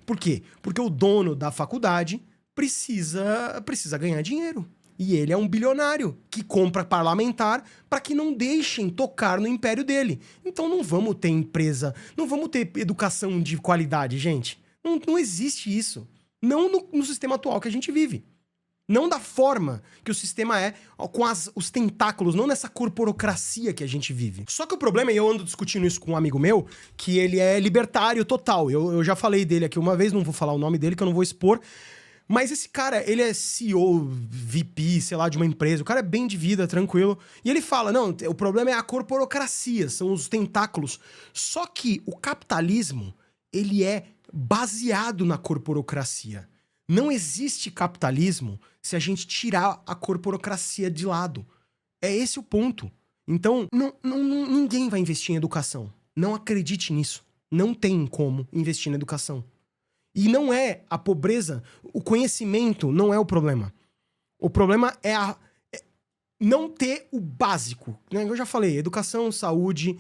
Por quê? Porque o dono da faculdade precisa ganhar dinheiro. E ele é um bilionário que compra parlamentar para que não deixem tocar no império dele. Então não vamos ter empresa, não vamos ter educação de qualidade, gente. Não existe isso. Não no sistema atual que a gente vive. Não da forma que o sistema é, com os tentáculos, não nessa corporocracia que a gente vive. Só que o problema, e eu ando discutindo isso com um amigo meu, que ele é libertário total. Eu já falei dele aqui uma vez, não vou falar o nome dele, que eu não vou expor. Mas esse cara, ele é CEO, VP, sei lá, de uma empresa. O cara é bem de vida, tranquilo. E ele fala, não, o problema é a corporocracia, são os tentáculos. Só que o capitalismo, ele é baseado na corporocracia. Não existe capitalismo se a gente tirar a corporocracia de lado. É esse o ponto. Então, ninguém vai investir em educação. Não acredite nisso. Não tem como investir na educação. E não é a pobreza, o conhecimento não é o problema. O problema é não ter o básico. Né? Eu já falei, educação, saúde,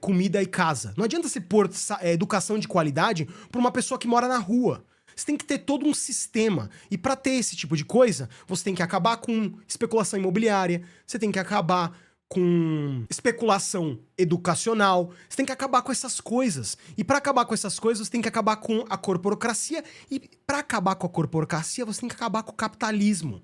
comida e casa. Não adianta você pôr educação de qualidade para uma pessoa que mora na rua. Você tem que ter todo um sistema. E para ter esse tipo de coisa, você tem que acabar com especulação imobiliária, você tem que acabar com especulação educacional, você tem que acabar com essas coisas. E para acabar com essas coisas, você tem que acabar com a corporocracia. E para acabar com a corporocracia, você tem que acabar com o capitalismo.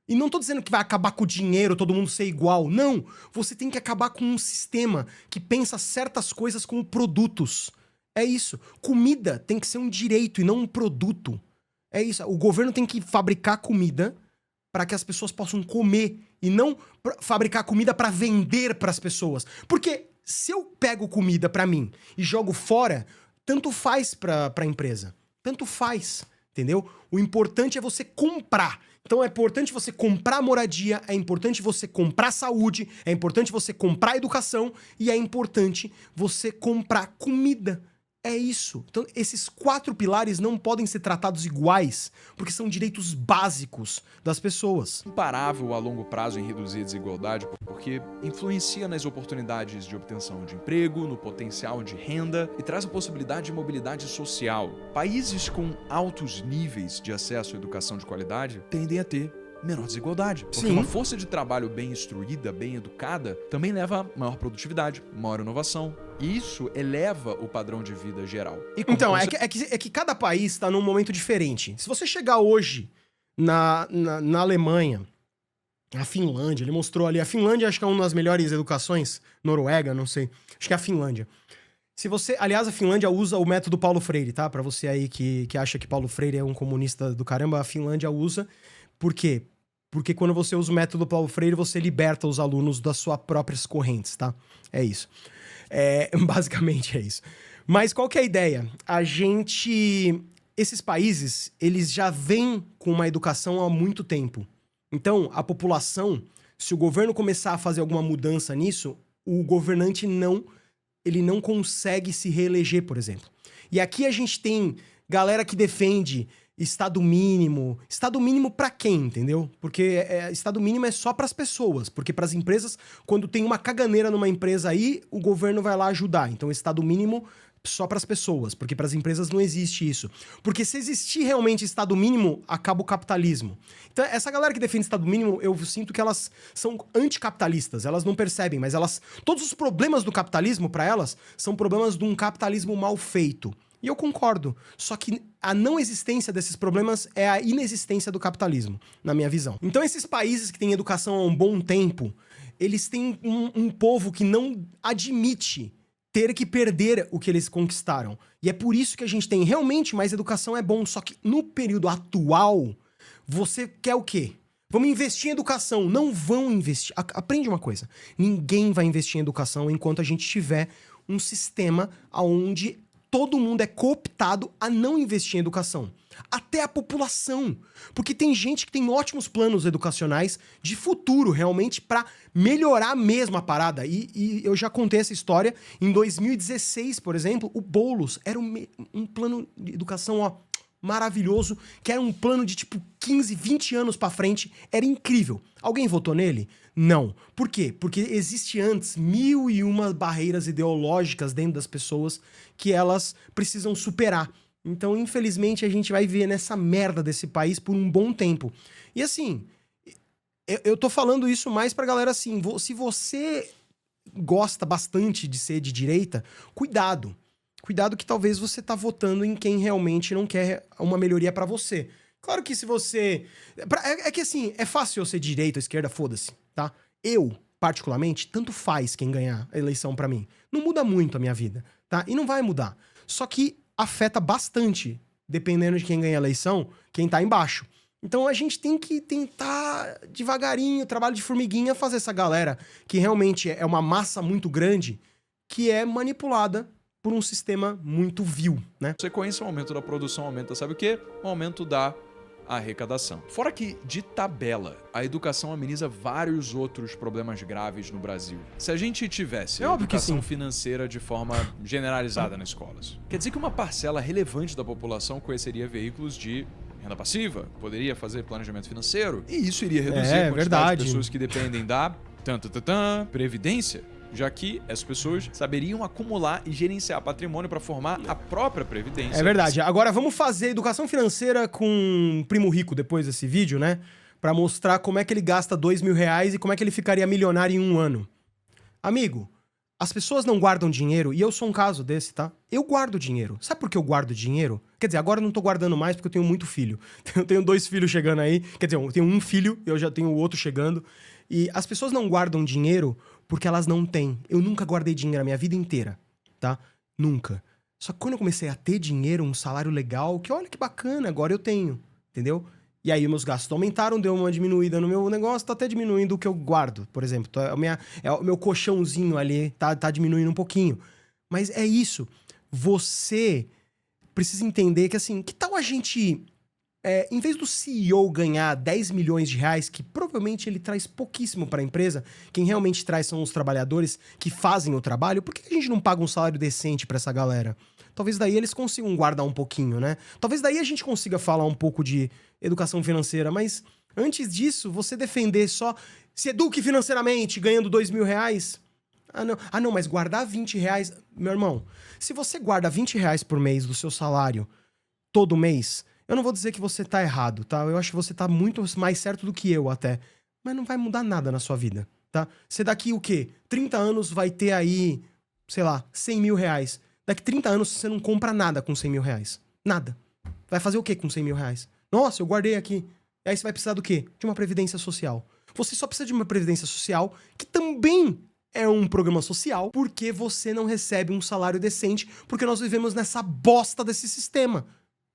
E não tô dizendo que vai acabar com o dinheiro, todo mundo ser igual. Não! Você tem que acabar com um sistema que pensa certas coisas como produtos. É isso. Comida tem que ser um direito e não um produto. É isso. O governo tem que fabricar comida para que as pessoas possam comer e não fabricar comida para vender para as pessoas. Porque se eu pego comida para mim e jogo fora, tanto faz para a empresa. Tanto faz, entendeu? O importante é você comprar. Então é importante você comprar moradia, é importante você comprar saúde, é importante você comprar educação e é importante você comprar comida. É isso. Então, esses 4 pilares não podem ser tratados iguais, porque são direitos básicos das pessoas. Imparável a longo prazo em reduzir a desigualdade, porque influencia nas oportunidades de obtenção de emprego, no potencial de renda e traz a possibilidade de mobilidade social. Países com altos níveis de acesso à educação de qualidade tendem a ter menor desigualdade. Porque uma força de trabalho bem instruída, bem educada, também leva a maior produtividade, maior inovação. E isso eleva o padrão de vida geral. Então, é que cada país está num momento diferente. Se você chegar hoje na Alemanha, a Finlândia, ele mostrou ali, a Finlândia acho que é uma das melhores educações, Noruega, não sei, acho que é a Finlândia. Aliás, a Finlândia usa o método Paulo Freire, tá? Pra você aí que acha que Paulo Freire é um comunista do caramba, a Finlândia usa. Por quê? Porque quando você usa o método Paulo Freire, você liberta os alunos das suas próprias correntes, tá? É isso. Basicamente é isso. Mas qual que é a ideia? Esses países, eles já vêm com uma educação há muito tempo. Então, a população, se o governo começar a fazer alguma mudança nisso, o governante não consegue se reeleger, por exemplo. E aqui a gente tem galera que defende Estado mínimo. Estado mínimo pra quem, entendeu? Porque Estado mínimo é só pras pessoas. Porque pras empresas, quando tem uma caganeira numa empresa aí, o governo vai lá ajudar. Então, Estado mínimo só para as pessoas, porque para as empresas não existe isso. Porque se existir realmente Estado mínimo, acaba o capitalismo. Então, essa galera que defende Estado mínimo, eu sinto que elas são anticapitalistas, elas não percebem, mas todos os problemas do capitalismo, para elas, são problemas de um capitalismo mal feito. E eu concordo, só que a não existência desses problemas é a inexistência do capitalismo, na minha visão. Então, esses países que têm educação há um bom tempo, eles têm um povo que não admite ter que perder o que eles conquistaram. E é por isso que a gente tem realmente mais educação é bom. Só que no período atual, você quer o quê? Vamos investir em educação. Não vão investir. Aprende uma coisa. Ninguém vai investir em educação enquanto a gente tiver um sistema onde todo mundo é cooptado a não investir em educação. Até a população. Porque tem gente que tem ótimos planos educacionais de futuro, realmente, para melhorar mesmo a parada. E eu já contei essa história. Em 2016, por exemplo, o Boulos era um plano de educação, ó, maravilhoso, que era um plano de, tipo, 15, 20 anos pra frente. Era incrível. Alguém votou nele? Não. Por quê? Porque existe antes 1001 barreiras ideológicas dentro das pessoas que elas precisam superar. Então, infelizmente, a gente vai ver nessa merda desse país por um bom tempo. E assim, eu tô falando isso mais pra galera assim, se você gosta bastante de ser de direita, cuidado. Cuidado que talvez você tá votando em quem realmente não quer uma melhoria pra você. Claro que se você... É que assim, é fácil eu ser de direita ou esquerda, foda-se, tá? Eu, particularmente, tanto faz quem ganhar a eleição pra mim. Não muda muito a minha vida, tá? E não vai mudar. Só que afeta bastante, dependendo de quem ganha a eleição, quem tá embaixo. Então a gente tem que tentar devagarinho, trabalho de formiguinha, fazer essa galera que realmente é uma massa muito grande, que é manipulada por um sistema muito vil, né? Consequência, o aumento da produção aumenta, sabe o quê? O aumento da arrecadação. Fora que, de tabela, a educação ameniza vários outros problemas graves no Brasil. Se a gente tivesse a educação financeira de forma generalizada nas escolas, quer dizer que uma parcela relevante da população conheceria veículos de renda passiva, poderia fazer planejamento financeiro, e isso iria reduzir a quantidade de pessoas que dependem da previdência, já que essas pessoas saberiam acumular e gerenciar patrimônio para formar a própria previdência. É verdade. Agora vamos fazer educação financeira com um primo rico depois desse vídeo, né? Pra mostrar como é que ele gasta R$2.000 e como é que ele ficaria milionário em um ano. Amigo, as pessoas não guardam dinheiro, e eu sou um caso desse, tá? Eu guardo dinheiro. Sabe por que eu guardo dinheiro? Quer dizer, agora eu não tô guardando mais porque eu tenho muito filho. Eu tenho 2 filhos chegando aí. Quer dizer, eu tenho um filho, eu já tenho o outro chegando. E as pessoas não guardam dinheiro porque elas não têm. Eu nunca guardei dinheiro a minha vida inteira, tá? Nunca. Só que quando eu comecei a ter dinheiro, um salário legal, que olha que bacana, agora eu tenho, entendeu? E aí meus gastos aumentaram, deu uma diminuída no meu negócio, tá até diminuindo o que eu guardo, por exemplo. O meu colchãozinho ali tá diminuindo um pouquinho. Mas é isso. Você precisa entender que, assim, que tal a gente... em vez do CEO ganhar 10 milhões de reais, que provavelmente ele traz pouquíssimo para a empresa, quem realmente traz são os trabalhadores que fazem o trabalho, por que a gente não paga um salário decente para essa galera? Talvez daí eles consigam guardar um pouquinho, né? Talvez daí a gente consiga falar um pouco de educação financeira, mas antes disso, você defender só se eduque financeiramente ganhando R$2.000... Ah, não, mas guardar R$20... Meu irmão, se você guarda R$20 por mês do seu salário todo mês... Eu não vou dizer que você tá errado, tá? Eu acho que você tá muito mais certo do que eu até. Mas não vai mudar nada na sua vida, tá? Você daqui o quê? 30 anos vai ter aí, sei lá, R$100.000. Daqui 30 anos você não compra nada com R$100.000. Nada. Vai fazer o quê com R$100.000? Nossa, eu guardei aqui. E aí você vai precisar do quê? De uma previdência social. Você só precisa de uma previdência social que também é um programa social porque você não recebe um salário decente porque nós vivemos nessa bosta desse sistema.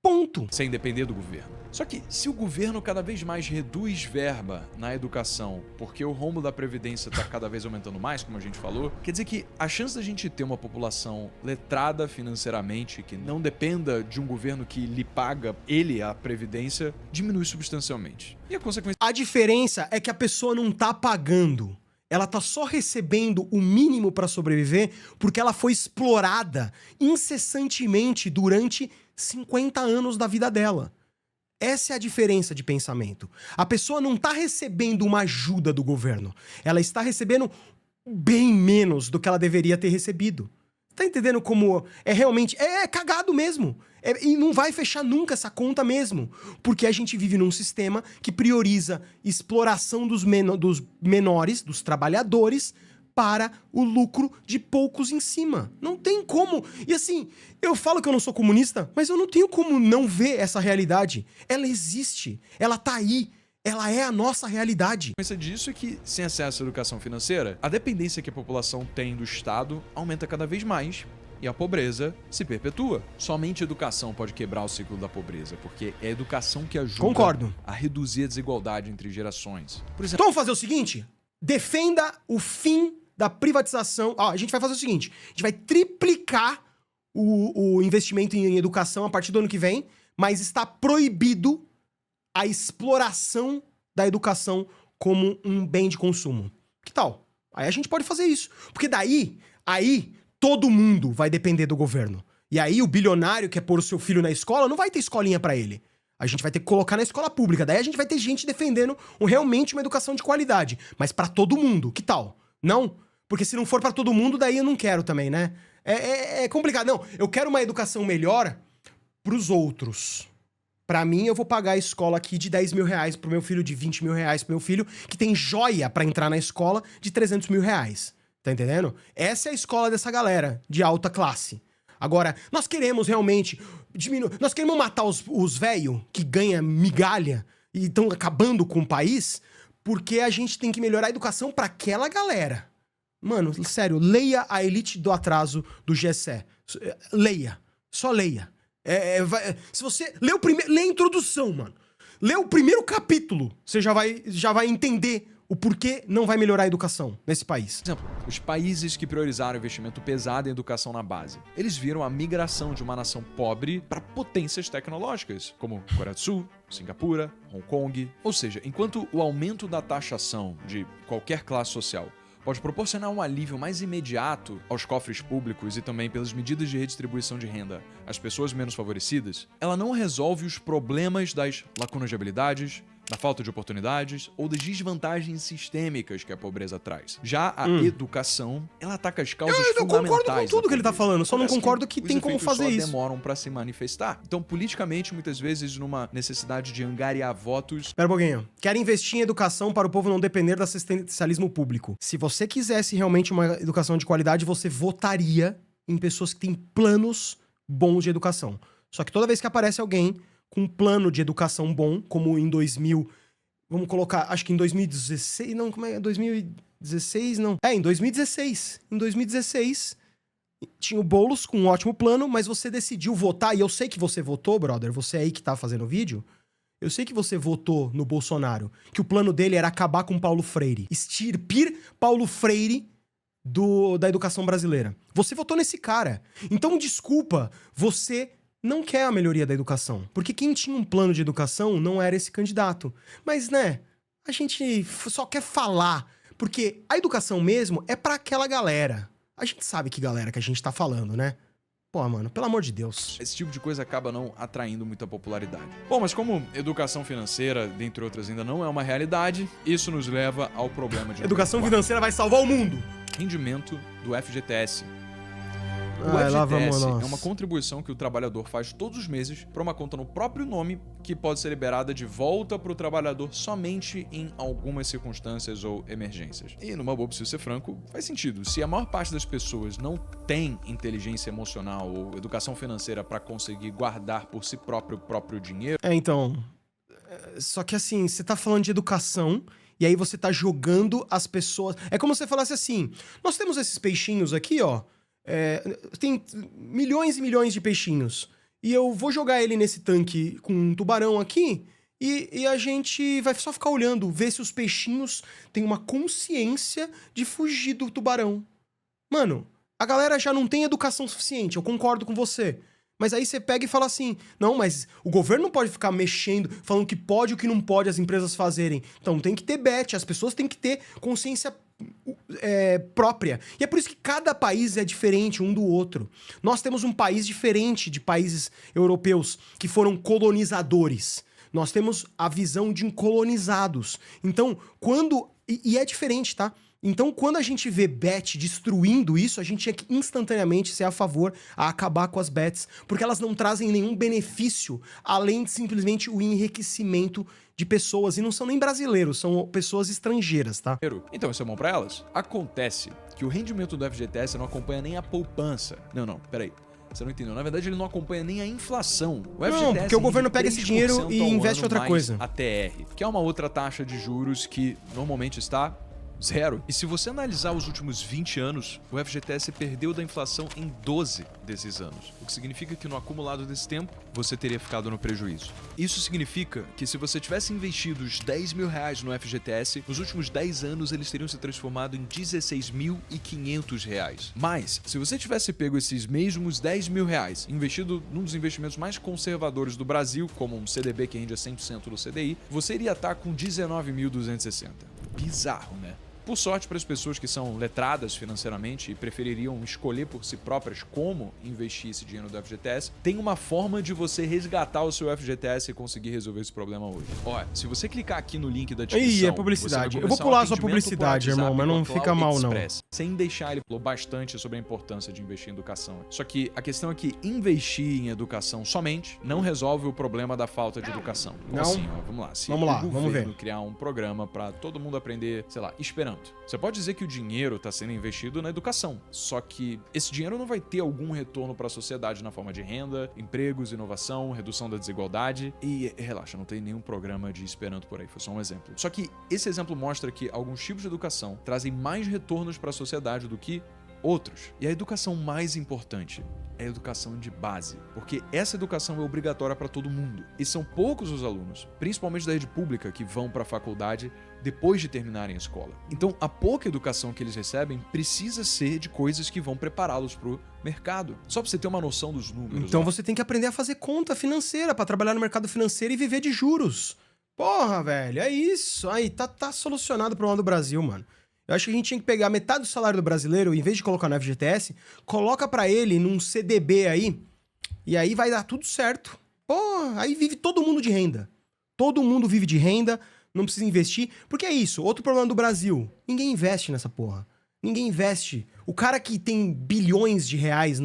Ponto. Sem depender do governo. Só que se o governo cada vez mais reduz verba na educação porque o rombo da previdência está cada vez aumentando mais, como a gente falou, quer dizer que a chance da gente ter uma população letrada financeiramente, que não dependa de um governo que lhe paga a previdência, diminui substancialmente. E a consequência... A diferença é que a pessoa não tá pagando. Ela tá só recebendo o mínimo para sobreviver porque ela foi explorada incessantemente durante 50 anos da vida dela. Essa é a diferença de pensamento. A pessoa não tá recebendo uma ajuda do governo. Ela está recebendo bem menos do que ela deveria ter recebido. Tá entendendo como é realmente... É cagado mesmo. E não vai fechar nunca essa conta mesmo. Porque a gente vive num sistema que prioriza exploração dos menores, dos trabalhadores, para o lucro de poucos em cima. Não tem como. E assim, eu falo que eu não sou comunista, mas eu não tenho como não ver essa realidade. Ela existe. Ela tá aí. Ela é a nossa realidade. A consequência disso é que, sem acesso à educação financeira, a dependência que a população tem do Estado aumenta cada vez mais e a pobreza se perpetua. Somente a educação pode quebrar o ciclo da pobreza, porque é a educação que ajuda a reduzir a desigualdade entre gerações. Por exemplo, então vamos fazer o seguinte? Defenda o fim da privatização. A gente vai fazer o seguinte, a gente vai triplicar o investimento em educação a partir do ano que vem, mas está proibido a exploração da educação como um bem de consumo. Que tal? Aí a gente pode fazer isso. Porque daí, todo mundo vai depender do governo. E aí o bilionário que quer pôr o seu filho na escola não vai ter escolinha pra ele. A gente vai ter que colocar na escola pública. Daí a gente vai ter gente defendendo realmente uma educação de qualidade. Mas pra todo mundo. Que tal? Não? Porque se não for pra todo mundo, daí eu não quero também, né? É complicado. Não, eu quero uma educação melhor pros outros. Pra mim, eu vou pagar a escola aqui de 10 mil reais pro meu filho, de 20 mil reais pro meu filho, que tem joia pra entrar na escola de 300 mil reais. Tá entendendo? Essa é a escola dessa galera, de alta classe. Agora, nós queremos realmente diminuir... Nós queremos matar os velhos que ganham migalha e estão acabando com o país, porque a gente tem que melhorar a educação pra aquela galera. Mano, sério, leia A Elite do Atraso do GSE. Leia. Só leia. Se você lê lê a introdução, mano. Lê o primeiro capítulo, você já vai entender o porquê não vai melhorar a educação nesse país. Por exemplo, os países que priorizaram investimento pesado em educação na base, eles viram a migração de uma nação pobre para potências tecnológicas, como Coreia do Sul, Singapura, Hong Kong. Ou seja, enquanto o aumento da taxação de qualquer classe social pode proporcionar um alívio mais imediato aos cofres públicos e também pelas medidas de redistribuição de renda às pessoas menos favorecidas, ela não resolve os problemas das lacunas de habilidades, da falta de oportunidades ou das desvantagens sistêmicas que a pobreza traz. Já a educação, ela ataca as causas fundamentais. Eu concordo com tudo que ele tá falando, só não concordo que tem como fazer isso. Os efeitos só demoram pra se manifestar. Então, politicamente, muitas vezes, numa necessidade de angariar votos... Espera um pouquinho. Quero investir em educação para o povo não depender do assistencialismo público. Se você quisesse realmente uma educação de qualidade, você votaria em pessoas que têm planos bons de educação. Só que toda vez que aparece alguém com um plano de educação bom, como em 2000... Vamos colocar, acho que em 2016... Não, como é? 2016, não. Em 2016. Em 2016, tinha o Boulos com um ótimo plano, mas você decidiu votar, e eu sei que você votou, brother, você aí que tá fazendo o vídeo, eu sei que você votou no Bolsonaro, que o plano dele era acabar com Paulo Freire. Extirpir Paulo Freire da educação brasileira. Você votou nesse cara. Então, desculpa, você não quer a melhoria da educação. Porque quem tinha um plano de educação não era esse candidato. Mas, né, a gente só quer falar. Porque a educação mesmo é pra aquela galera. A gente sabe que galera que a gente tá falando, né? Pô, mano, pelo amor de Deus. Esse tipo de coisa acaba não atraindo muita popularidade. Bom, mas como educação financeira, dentre outras, ainda não é uma realidade, isso nos leva ao problema de... Educação financeira vai salvar o mundo! Rendimento do FGTS. O FGTS é uma contribuição que o trabalhador faz todos os meses para uma conta no próprio nome que pode ser liberada de volta para o trabalhador somente em algumas circunstâncias ou emergências. E numa boa, preciso ser franco, faz sentido. Se a maior parte das pessoas não tem inteligência emocional ou educação financeira para conseguir guardar por si próprio o próprio dinheiro... Então... Só que assim, você tá falando de educação... E aí você tá jogando as pessoas... É como se você falasse assim... Nós temos esses peixinhos aqui, ó... tem milhões e milhões de peixinhos. E eu vou jogar ele nesse tanque com um tubarão aqui... E a gente vai só ficar olhando... Ver se os peixinhos têm uma consciência de fugir do tubarão. Mano, a galera já não tem educação suficiente. Eu concordo com você. Mas aí você pega e fala assim, não, mas o governo não pode ficar mexendo, falando que pode e o que não pode as empresas fazerem. Então tem que ter bet, as pessoas têm que ter consciência própria. E é por isso que cada país é diferente um do outro. Nós temos um país diferente de países europeus que foram colonizadores. Nós temos a visão de colonizados. Então, quando... E é diferente, tá? Então, quando a gente vê bet destruindo isso, a gente tinha que instantaneamente ser a favor a acabar com as bets, porque elas não trazem nenhum benefício, além de simplesmente o enriquecimento de pessoas, e não são nem brasileiros, são pessoas estrangeiras, tá? Então isso é bom pra elas? Acontece que o rendimento do FGTS não acompanha nem a poupança. Não, peraí. Você não entendeu. Na verdade, ele não acompanha nem a inflação. O FGTS Não, porque o governo pega esse dinheiro e investe em outra coisa. A TR, que é uma outra taxa de juros que normalmente está zero. E se você analisar os últimos 20 anos, o FGTS perdeu da inflação em 12 desses anos. O que significa que no acumulado desse tempo, você teria ficado no prejuízo. Isso significa que se você tivesse investido os 10 mil reais no FGTS, nos últimos 10 anos eles teriam se transformado em 16.500 reais. Mas, se você tivesse pego esses mesmos 10 mil reais, investido num dos investimentos mais conservadores do Brasil, como um CDB que rende a 100% do CDI, você iria estar com 19.260. Bizarro, né? Por sorte para as pessoas que são letradas financeiramente e prefeririam escolher por si próprias como investir esse dinheiro do FGTS, tem uma forma de você resgatar o seu FGTS e conseguir resolver esse problema hoje. Olha, se você clicar aqui no link da descrição... Ih, é publicidade. Eu vou pular a sua publicidade, irmão, mas não fica mal, não. Sem deixar, ele falou bastante sobre a importância de investir em educação. Só que a questão é que investir em educação somente não resolve o problema da falta de educação. Então, assim, ó, vamos lá. Se o governo criar um programa para todo mundo aprender, sei lá, Esperanto, você pode dizer que o dinheiro está sendo investido na educação, só que esse dinheiro não vai ter algum retorno para a sociedade na forma de renda, empregos, inovação, redução da desigualdade. E relaxa, não tem nenhum programa de Esperanto por aí, foi só um exemplo. Só que esse exemplo mostra que alguns tipos de educação trazem mais retornos para a sociedade do que outros. E a educação mais importante é a educação de base, porque essa educação é obrigatória para todo mundo. E são poucos os alunos, principalmente da rede pública, que vão para a faculdade depois de terminarem a escola. Então, a pouca educação que eles recebem precisa ser de coisas que vão prepará-los para o mercado. Só para você ter uma noção dos números. Então você tem que aprender a fazer conta financeira para trabalhar no mercado financeiro e viver de juros. Porra, velho, é isso. Aí, tá solucionado o problema do Brasil, mano. Eu acho que a gente tinha que pegar metade do salário do brasileiro, em vez de colocar no FGTS, coloca pra ele num CDB aí, e aí vai dar tudo certo. Pô, aí vive todo mundo de renda. Todo mundo vive de renda, não precisa investir. Porque é isso, outro problema do Brasil. Ninguém investe nessa porra. Ninguém investe. O cara que tem bilhões de reais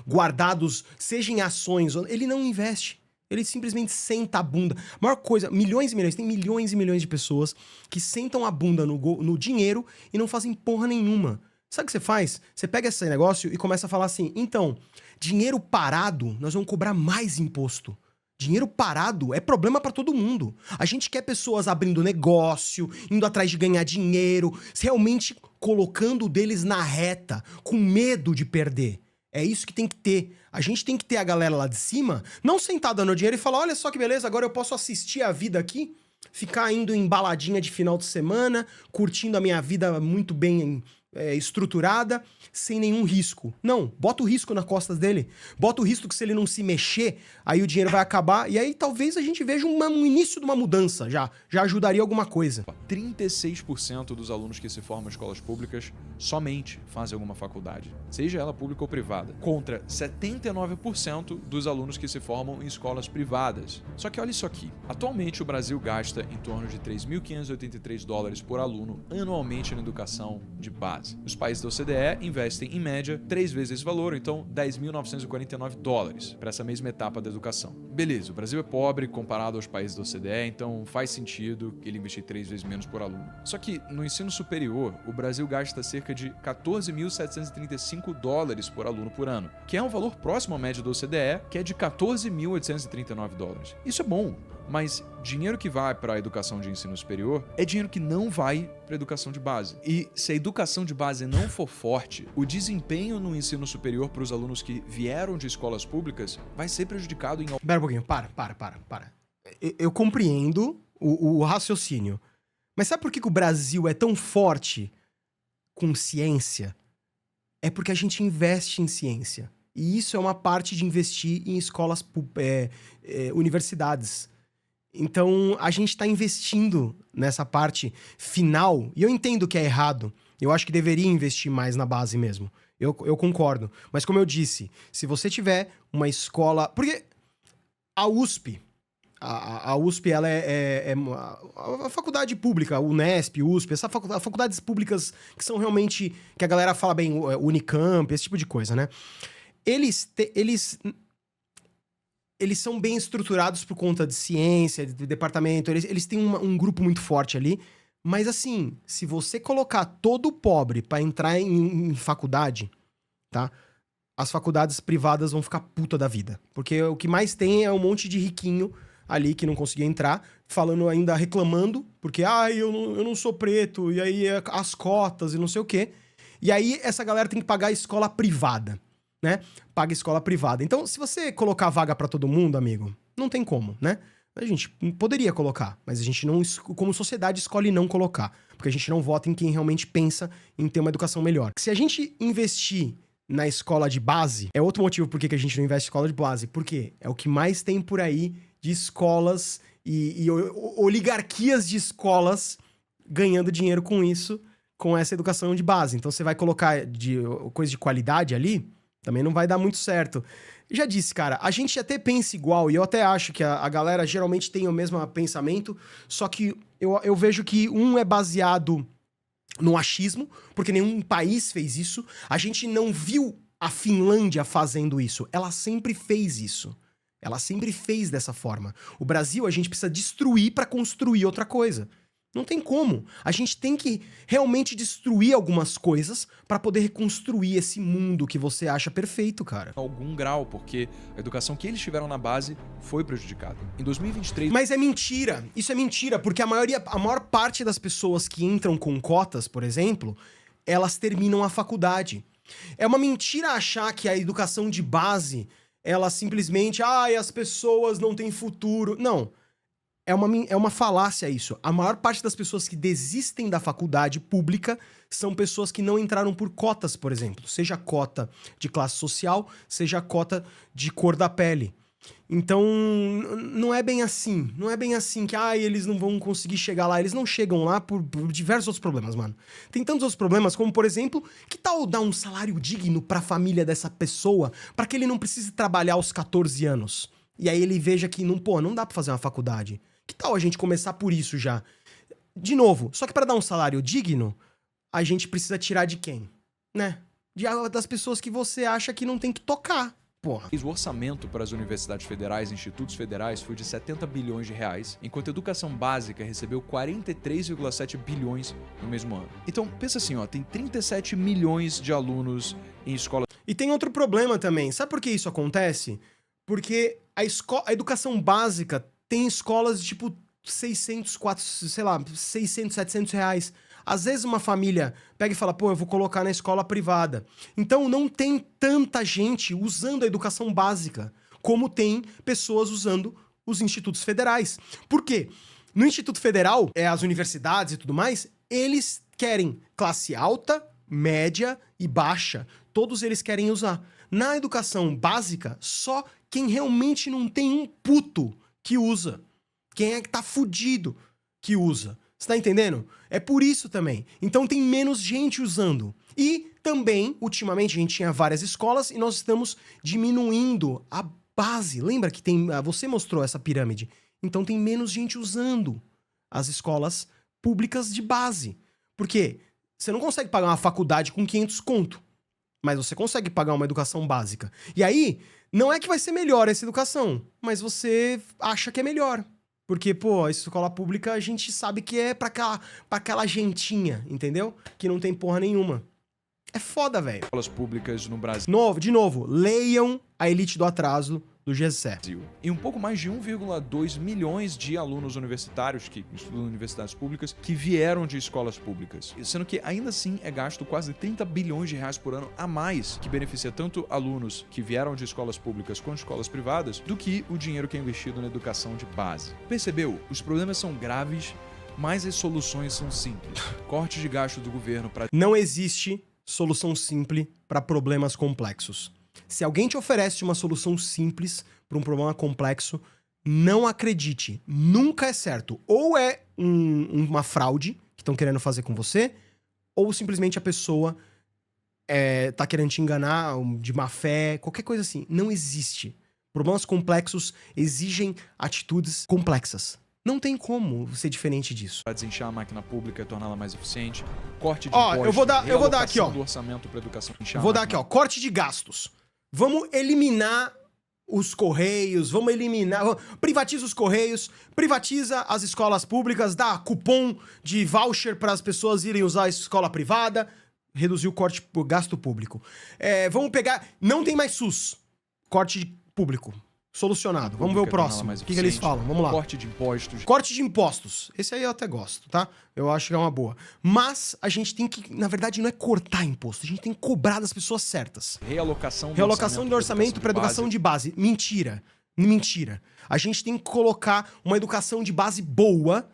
guardados, seja em ações, ele não investe. Ele simplesmente senta a bunda. A maior coisa, milhões e milhões, tem milhões e milhões de pessoas que sentam a bunda no dinheiro e não fazem porra nenhuma. Sabe o que você faz? Você pega esse negócio e começa a falar assim, então, dinheiro parado, nós vamos cobrar mais imposto. Dinheiro parado é problema pra todo mundo. A gente quer pessoas abrindo negócio, indo atrás de ganhar dinheiro, realmente colocando o deles na reta, com medo de perder. É isso que tem que ter. A gente tem que ter a galera lá de cima, não sentada no dinheiro e falar, olha só que beleza, agora eu posso assistir a vida aqui, ficar indo em baladinha de final de semana, curtindo a minha vida muito bem estruturada, sem nenhum risco. Não, bota o risco nas costas dele. Bota o risco que se ele não se mexer, aí o dinheiro vai acabar, e aí talvez a gente veja um início de uma mudança, já ajudaria alguma coisa. 36% dos alunos que se formam em escolas públicas somente fazem alguma faculdade, seja ela pública ou privada, contra 79% dos alunos que se formam em escolas privadas. Só que olha isso aqui, atualmente o Brasil gasta em torno de $3.583 por aluno anualmente na educação de base. Os países da OCDE investem, em média, 3 vezes esse valor, então $10.949 para essa mesma etapa da educação. Beleza, o Brasil é pobre comparado aos países da OCDE, então faz sentido ele investir 3 vezes menos por aluno. Só que no ensino superior, o Brasil gasta cerca de $14.735 por aluno por ano, que é um valor próximo à média da OCDE, que é de $14.839. Isso é bom, mas dinheiro que vai para a educação de ensino superior é dinheiro que não vai para a educação de base. E se a educação de base não for forte, o desempenho no ensino superior para os alunos que vieram de escolas públicas vai ser prejudicado em... Espera um pouquinho, para. Eu compreendo o raciocínio, mas sabe por que o Brasil é tão forte com ciência? É porque a gente investe em ciência. E isso é uma parte de investir em escolas, universidades. Então, a gente está investindo nessa parte final, e eu entendo que é errado. Eu acho que deveria investir mais na base mesmo. Eu concordo. Mas como eu disse, se você tiver uma escola... Porque a USP, A USP, ela a faculdade pública, Unesp, USP, faculdades públicas que são realmente, que a galera fala bem, Unicamp, esse tipo de coisa, né? Eles são bem estruturados por conta de ciência, de departamento, eles têm um grupo muito forte ali, mas assim, se você colocar todo pobre pra entrar em faculdade, tá? As faculdades privadas vão ficar puta da vida, porque o que mais tem é um monte de riquinho ali que não conseguia entrar, falando ainda, reclamando, porque, eu não sou preto, e aí as cotas e não sei o quê. E aí essa galera tem que pagar a escola privada, né? Paga escola privada. Então, se você colocar vaga pra todo mundo, amigo, não tem como, né? A gente poderia colocar, mas a gente não, como sociedade, escolhe não colocar, porque a gente não vota em quem realmente pensa em ter uma educação melhor. Se a gente investir na escola de base, é outro motivo por que a gente não investe em escola de base, porque é o que mais tem por aí de escolas e oligarquias de escolas ganhando dinheiro com isso, com essa educação de base. Então você vai colocar coisa de qualidade ali, também não vai dar muito certo. Já disse, cara, a gente até pensa igual, e eu até acho que a galera geralmente tem o mesmo pensamento, só que eu vejo que um é baseado no achismo, porque nenhum país fez isso. A gente não viu a Finlândia fazendo isso. Ela sempre fez isso. Ela sempre fez dessa forma. O Brasil, a gente precisa destruir pra construir outra coisa. Não tem como. A gente tem que realmente destruir algumas coisas pra poder reconstruir esse mundo que você acha perfeito, cara. Algum grau, porque a educação que eles tiveram na base foi prejudicada. Em 2023... Mas é mentira. Isso é mentira, porque a maior parte das pessoas que entram com cotas, por exemplo, elas terminam a faculdade. É uma mentira achar que a educação de base, ela simplesmente... as pessoas não têm futuro. Não. É uma falácia isso. A maior parte das pessoas que desistem da faculdade pública são pessoas que não entraram por cotas, por exemplo. Seja cota de classe social, seja cota de cor da pele. Então, não é bem assim. Não é bem assim que, eles não vão conseguir chegar lá. Eles não chegam lá por diversos outros problemas, mano. Tem tantos outros problemas, como, por exemplo, que tal dar um salário digno pra família dessa pessoa, pra que ele não precise trabalhar aos 14 anos? E aí ele veja que, não dá pra fazer uma faculdade. Que tal a gente começar por isso já? De novo, só que para dar um salário digno, a gente precisa tirar de quem? Né? Das pessoas que você acha que não tem que tocar, porra. O orçamento para as universidades federais e institutos federais foi de 70 bilhões de reais, enquanto a educação básica recebeu 43,7 bilhões no mesmo ano. Então, pensa assim, tem 37 milhões de alunos em escolas... E tem outro problema também. Sabe por que isso acontece? Porque a educação básica tem escolas de tipo 600, 700 reais. Às vezes uma família pega e fala, eu vou colocar na escola privada. Então não tem tanta gente usando a educação básica como tem pessoas usando os institutos federais. Por quê? No Instituto Federal, as universidades e tudo mais, eles querem classe alta, média e baixa. Todos eles querem usar. Na educação básica, só quem realmente não tem um puto que usa. Quem é que tá fudido que usa. Você tá entendendo? É por isso também. Então tem menos gente usando. E também, ultimamente, a gente tinha várias escolas e nós estamos diminuindo a base. Lembra que tem... Você mostrou essa pirâmide. Então tem menos gente usando as escolas públicas de base. Por quê? Você não consegue pagar uma faculdade com 500 conto. Mas você consegue pagar uma educação básica. E aí... Não é que vai ser melhor essa educação, mas você acha que é melhor. Porque, a escola pública a gente sabe que é pra aquela gentinha, entendeu? Que não tem porra nenhuma. É foda, velho. Escolas públicas no Brasil. De novo, leiam A Elite do Atraso, do GESÉ. E um pouco mais de 1,2 milhões de alunos universitários que estudam em universidades públicas que vieram de escolas públicas. Sendo que ainda assim é gasto quase 30 bilhões de reais por ano a mais, que beneficia tanto alunos que vieram de escolas públicas quanto escolas privadas, do que o dinheiro que é investido na educação de base. Percebeu? Os problemas são graves, mas as soluções são simples. Cortes de gasto do governo para... Não existe solução simples para problemas complexos. Se alguém te oferece uma solução simples para um problema complexo, não acredite. Nunca é certo. Ou é uma fraude que estão querendo fazer com você, ou simplesmente a pessoa tá querendo te enganar de má fé, qualquer coisa assim. Não existe. Problemas complexos exigem atitudes complexas. Não tem como ser diferente disso. Para desinchar a máquina pública e torná-la mais eficiente. Corte de Ó, impostos, eu vou dar aqui, ó. do orçamento para educação. Vou dar aqui, ó. Corte de gastos. Vamos eliminar os Correios, privatiza os Correios, privatiza as escolas públicas, dá cupom de voucher para as pessoas irem usar a escola privada, reduzir o corte por gasto público. Vamos pegar, não tem mais SUS, corte público, solucionado. Vamos ver o próximo, o que eles falam, vamos lá. Corte de impostos. Corte de impostos, esse aí eu até gosto, tá? Eu acho que é uma boa. Mas a gente tem que, na verdade, não é cortar imposto, a gente tem que cobrar das pessoas certas. Realocação do orçamento para educação de base. Mentira. A gente tem que colocar uma educação de base boa.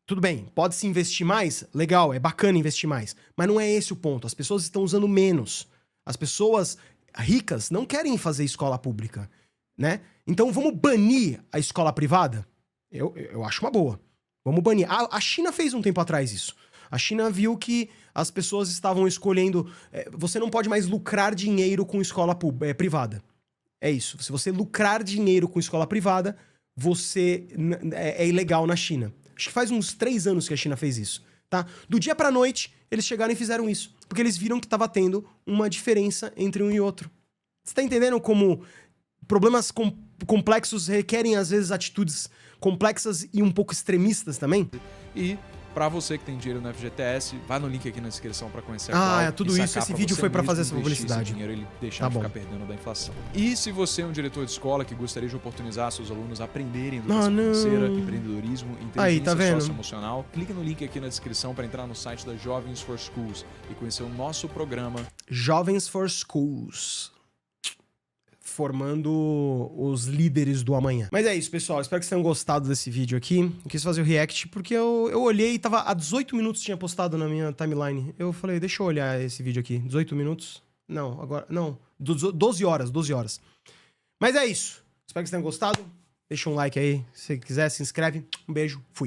Tudo bem, pode se investir mais? Legal, é bacana investir mais. Mas não é esse o ponto. As pessoas estão usando menos. As pessoas ricas não querem fazer escola pública, né? Então vamos banir a escola privada? Eu acho uma boa. Vamos banir. A China fez um tempo atrás isso. A China viu que as pessoas estavam escolhendo... você não pode mais lucrar dinheiro com escola privada. É isso. Se você lucrar dinheiro com escola privada, você é ilegal na China. Acho que faz uns 3 anos que a China fez isso, tá? Do dia pra noite, eles chegaram e fizeram isso. Porque eles viram que tava tendo uma diferença entre um e outro. Você tá entendendo como problemas complexos requerem, às vezes, atitudes complexas e um pouco extremistas também? E, pra você que tem dinheiro no FGTS, vai no link aqui na descrição pra conhecer a Ah, Clau é tudo e isso. sacar Esse pra vídeo você foi pra mesmo fazer essa investir publicidade. esse dinheiro e ele deixar Tá de bom. ficar perdendo da inflação. E se você é um diretor de escola que gostaria de oportunizar seus alunos a aprenderem educação financeira, empreendedorismo, inteligência Aí, tá vendo? socioemocional, clica no link aqui na descrição para entrar no site da Jovens for Schools e conhecer o nosso programa Jovens for Schools. Formando os líderes do amanhã. Mas é isso, pessoal. Espero que vocês tenham gostado desse vídeo aqui. Eu quis fazer o react porque eu olhei e tava há 18 minutos tinha postado na minha timeline. Eu falei, deixa eu olhar esse vídeo aqui. 18 minutos? Não, agora... Não, 12 horas. Mas é isso. Espero que vocês tenham gostado. Deixa um like aí. Se quiser, se inscreve. Um beijo. Fui.